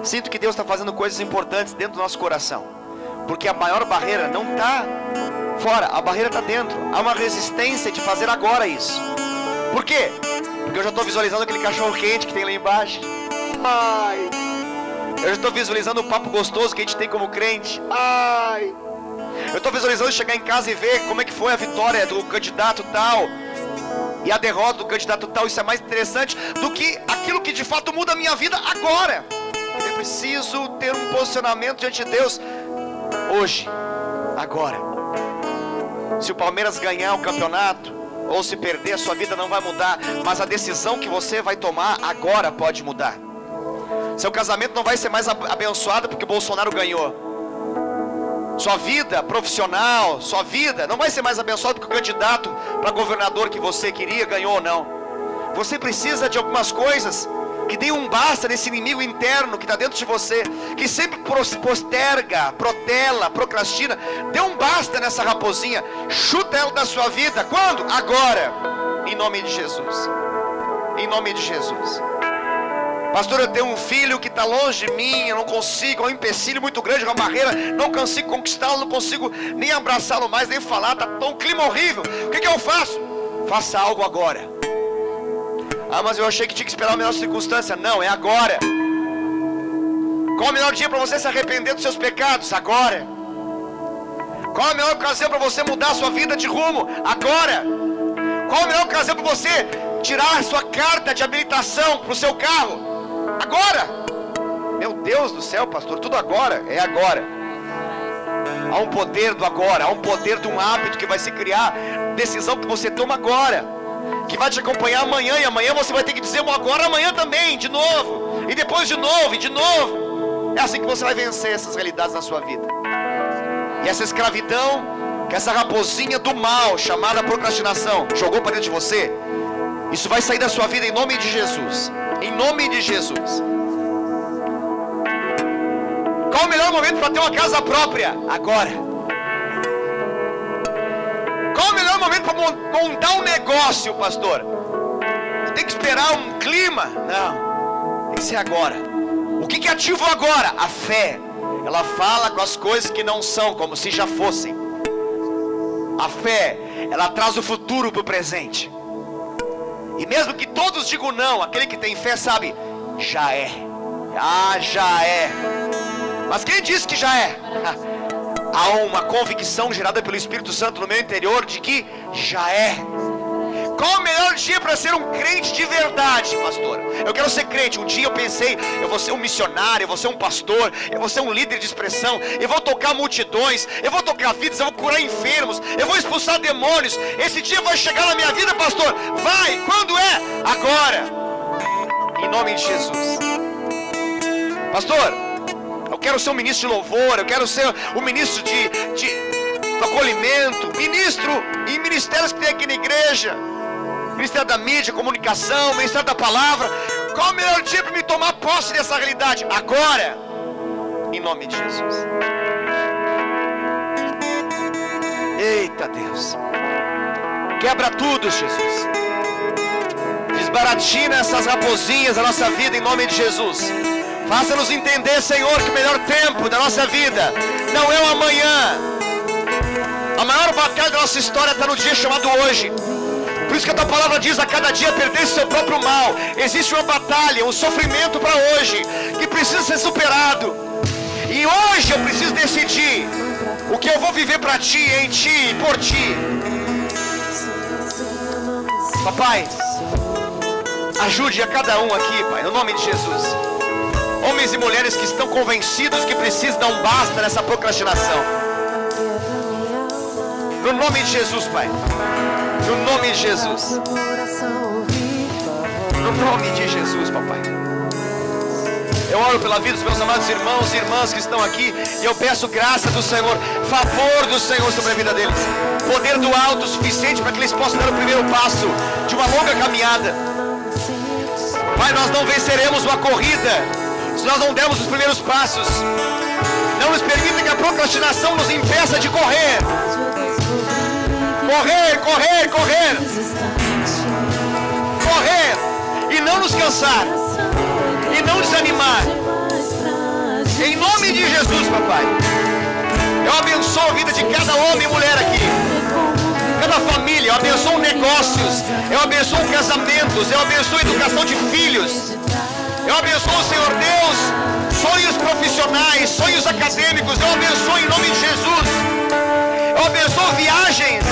Sinto que Deus está fazendo coisas importantes dentro do nosso coração, porque a maior barreira não está fora, a barreira está dentro. Há uma resistência de fazer agora isso. Por quê? Porque eu já estou visualizando aquele cachorro quente que tem lá embaixo. Eu já estou visualizando o papo gostoso que a gente tem como crente. Eu estou visualizando chegar em casa e ver como é que foi a vitória do candidato tal e a derrota do candidato tal. Isso é mais interessante do que aquilo que de fato muda a minha vida agora. Eu preciso ter um posicionamento diante de Deus hoje, agora. Se o Palmeiras ganhar o campeonato ou se perder, a sua vida não vai mudar, mas a decisão que você vai tomar agora pode mudar. Seu casamento não vai ser mais abençoado porque o Bolsonaro ganhou. Sua vida profissional, sua vida não vai ser mais abençoada porque o candidato para governador que você queria ganhou ou não. Você precisa de algumas coisas que deem um basta nesse inimigo interno que está dentro de você, que sempre posterga, protela, procrastina. Dê um basta nessa raposinha, chuta ela da sua vida. Quando? Agora, em nome de Jesus. Em nome de Jesus. Pastor, eu tenho um filho que está longe de mim, eu não consigo, é um empecilho muito grande, uma barreira, não consigo conquistá-lo, não consigo nem abraçá-lo mais, nem falar, está tão clima horrível. O que eu faço? Faça algo agora. Mas eu achei que tinha que esperar a melhor circunstância. Não, é agora. Qual o melhor dia para você se arrepender dos seus pecados? Agora. Qual a melhor ocasião para você mudar a sua vida de rumo? Agora. Qual a melhor ocasião para você tirar sua carta de habilitação para o seu carro? Agora. Meu Deus do céu, pastor, tudo agora? É agora. Há um poder do agora, há um poder de um hábito que vai se criar, decisão que você toma agora, que vai te acompanhar amanhã, e amanhã você vai ter que dizer um agora amanhã também, de novo, e depois de novo, e de novo. É assim que você vai vencer essas realidades na sua vida. E essa escravidão, que essa raposinha do mal, chamada procrastinação, jogou para dentro de você, isso vai sair da sua vida em nome de Jesus. Em nome de Jesus. Qual o melhor momento para ter uma casa própria? Agora. Qual o melhor momento para montar um negócio, pastor? Você tem que esperar um clima? Não, tem que ser agora. O que ativa agora? A fé. Ela fala com as coisas que não são, como se já fossem. A fé, ela traz o futuro para o presente. E mesmo que todos digam não, aquele que tem fé sabe, já é. Já é. Mas quem disse que já é? Há uma convicção gerada pelo Espírito Santo no meu interior de que já é. Qual o melhor dia para ser um crente de verdade, pastor? Eu quero ser crente. Um dia eu pensei, eu vou ser um missionário, eu vou ser um pastor, eu vou ser um líder de expressão, eu vou tocar multidões, eu vou tocar vidas, eu vou curar enfermos, eu vou expulsar demônios. Esse dia vai chegar na minha vida, pastor. Vai, quando é? Agora. Em nome de Jesus. Pastor, eu quero ser um ministro de louvor, eu quero ser um ministro de acolhimento, ministro em ministérios que tem aqui na igreja, ministério da mídia, comunicação, ministério da palavra. Qual o melhor dia para me tomar posse dessa realidade? Agora, em nome de Jesus. Eita Deus, quebra tudo, Jesus. Desbaratina essas raposinhas da nossa vida em nome de Jesus. Faça-nos entender, Senhor, que o melhor tempo da nossa vida não é o amanhã. A maior batalha da nossa história está no dia chamado hoje. Por isso que a tua palavra diz, a cada dia perder seu próprio mal. Existe uma batalha, um sofrimento para hoje, que precisa ser superado. E hoje eu preciso decidir o que eu vou viver para ti, em ti e por ti. Papai, ajude a cada um aqui, Pai, no nome de Jesus. Homens e mulheres que estão convencidos que precisam dar um basta nessa procrastinação. No nome de Jesus, Pai. No nome de Jesus. No nome de Jesus, papai. Eu oro pela vida dos meus amados irmãos e irmãs que estão aqui. E eu peço graça do Senhor, favor do Senhor sobre a vida deles. Poder do alto suficiente para que eles possam dar o primeiro passo de uma longa caminhada. Pai, nós não venceremos uma corrida se nós não dermos os primeiros passos. Não nos permita que a procrastinação nos impeça de correr. Correr, correr, correr. Correr e não nos cansar. E não desanimar. Em nome de Jesus, papai. Eu abençoo a vida de cada homem e mulher aqui. Cada família. Eu abençoo negócios. Eu abençoo casamentos. Eu abençoo educação de filhos. Eu abençoo, Senhor Deus, sonhos profissionais, sonhos acadêmicos. Eu abençoo em nome de Jesus. Eu abençoo viagens.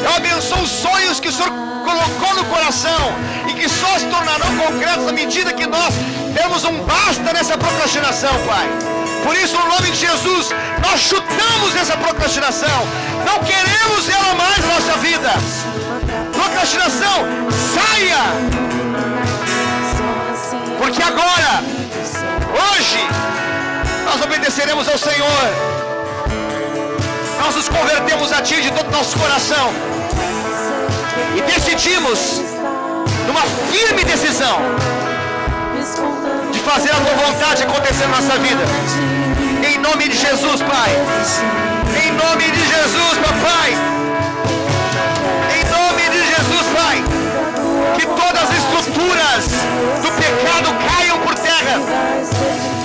Eu abençoo sonhos que o Senhor colocou no coração e que só se tornarão concretos à medida que nós demos um basta nessa procrastinação, Pai. Por isso, no nome de Jesus, nós chutamos essa procrastinação. Não queremos ela mais na nossa vida. Procrastinação, saia! Porque agora, hoje, nós obedeceremos ao Senhor. Nós nos convertemos a Ti de todo o nosso coração. E decidimos, numa firme decisão, de fazer a Tua vontade acontecer na nossa vida. Em nome de Jesus, Pai. Em nome de Jesus, Papai. Em nome de Jesus, Pai. Que todas as estruturas do pecado caiam por terra.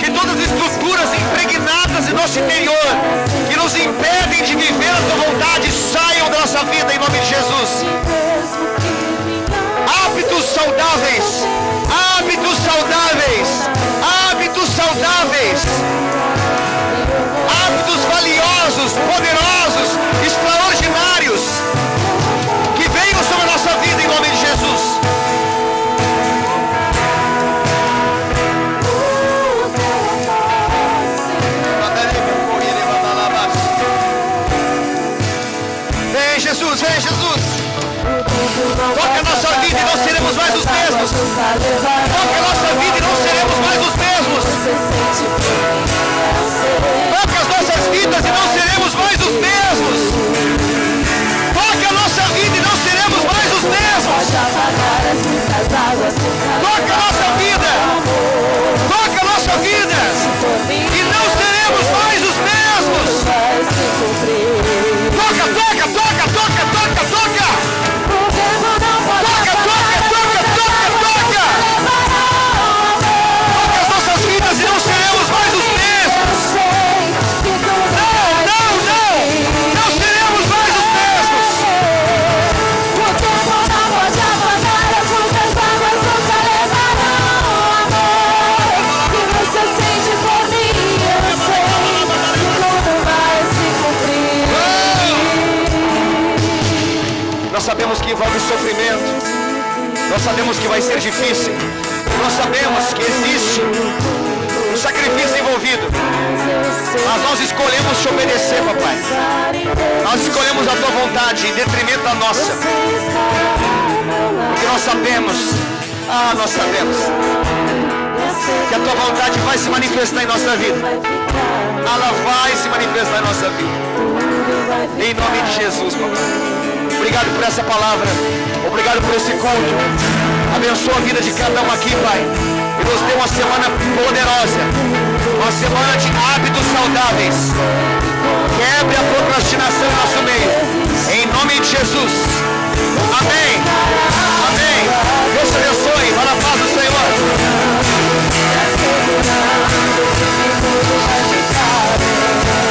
Que todas as estruturas impregnadas em nosso interior, que nos impedem de viver a Tua vontade, saiam da nossa vida em nome de Jesus. Hábitos saudáveis. Hábitos saudáveis. Hábitos saudáveis. Hábitos valiosos, poderosos, extraordinários, que venham sobre a nossa Toca a nossa vida. Toca a nossa vida. E não seremos mais os mesmos. Toca, toca, toca, toca, toca, toca. Toca, toca, toca, toca, toca. Toca as nossas vidas e não seremos mais os mesmos. Não, não, não. Não seremos mais os mesmos. O tempo não pode apagar as lutas, águas nunca levarão amor. Que você sente por mim, eu sei que tudo vai se cumprir. Nós sabemos que envolve sofrimento. Nós sabemos que vai ser difícil. Nós sabemos que existe um sacrifício envolvido. Mas nós escolhemos te obedecer, papai. Nós escolhemos a tua vontade em detrimento da nossa. Porque nós sabemos, nós sabemos que a tua vontade vai se manifestar em nossa vida. Ela vai se manifestar em nossa vida. Em nome de Jesus, papai. Obrigado por essa palavra. Obrigado por esse culto. Abençoa a vida de cada um aqui, Pai. E nos dê uma semana poderosa. Uma semana de hábitos saudáveis. Quebre a procrastinação.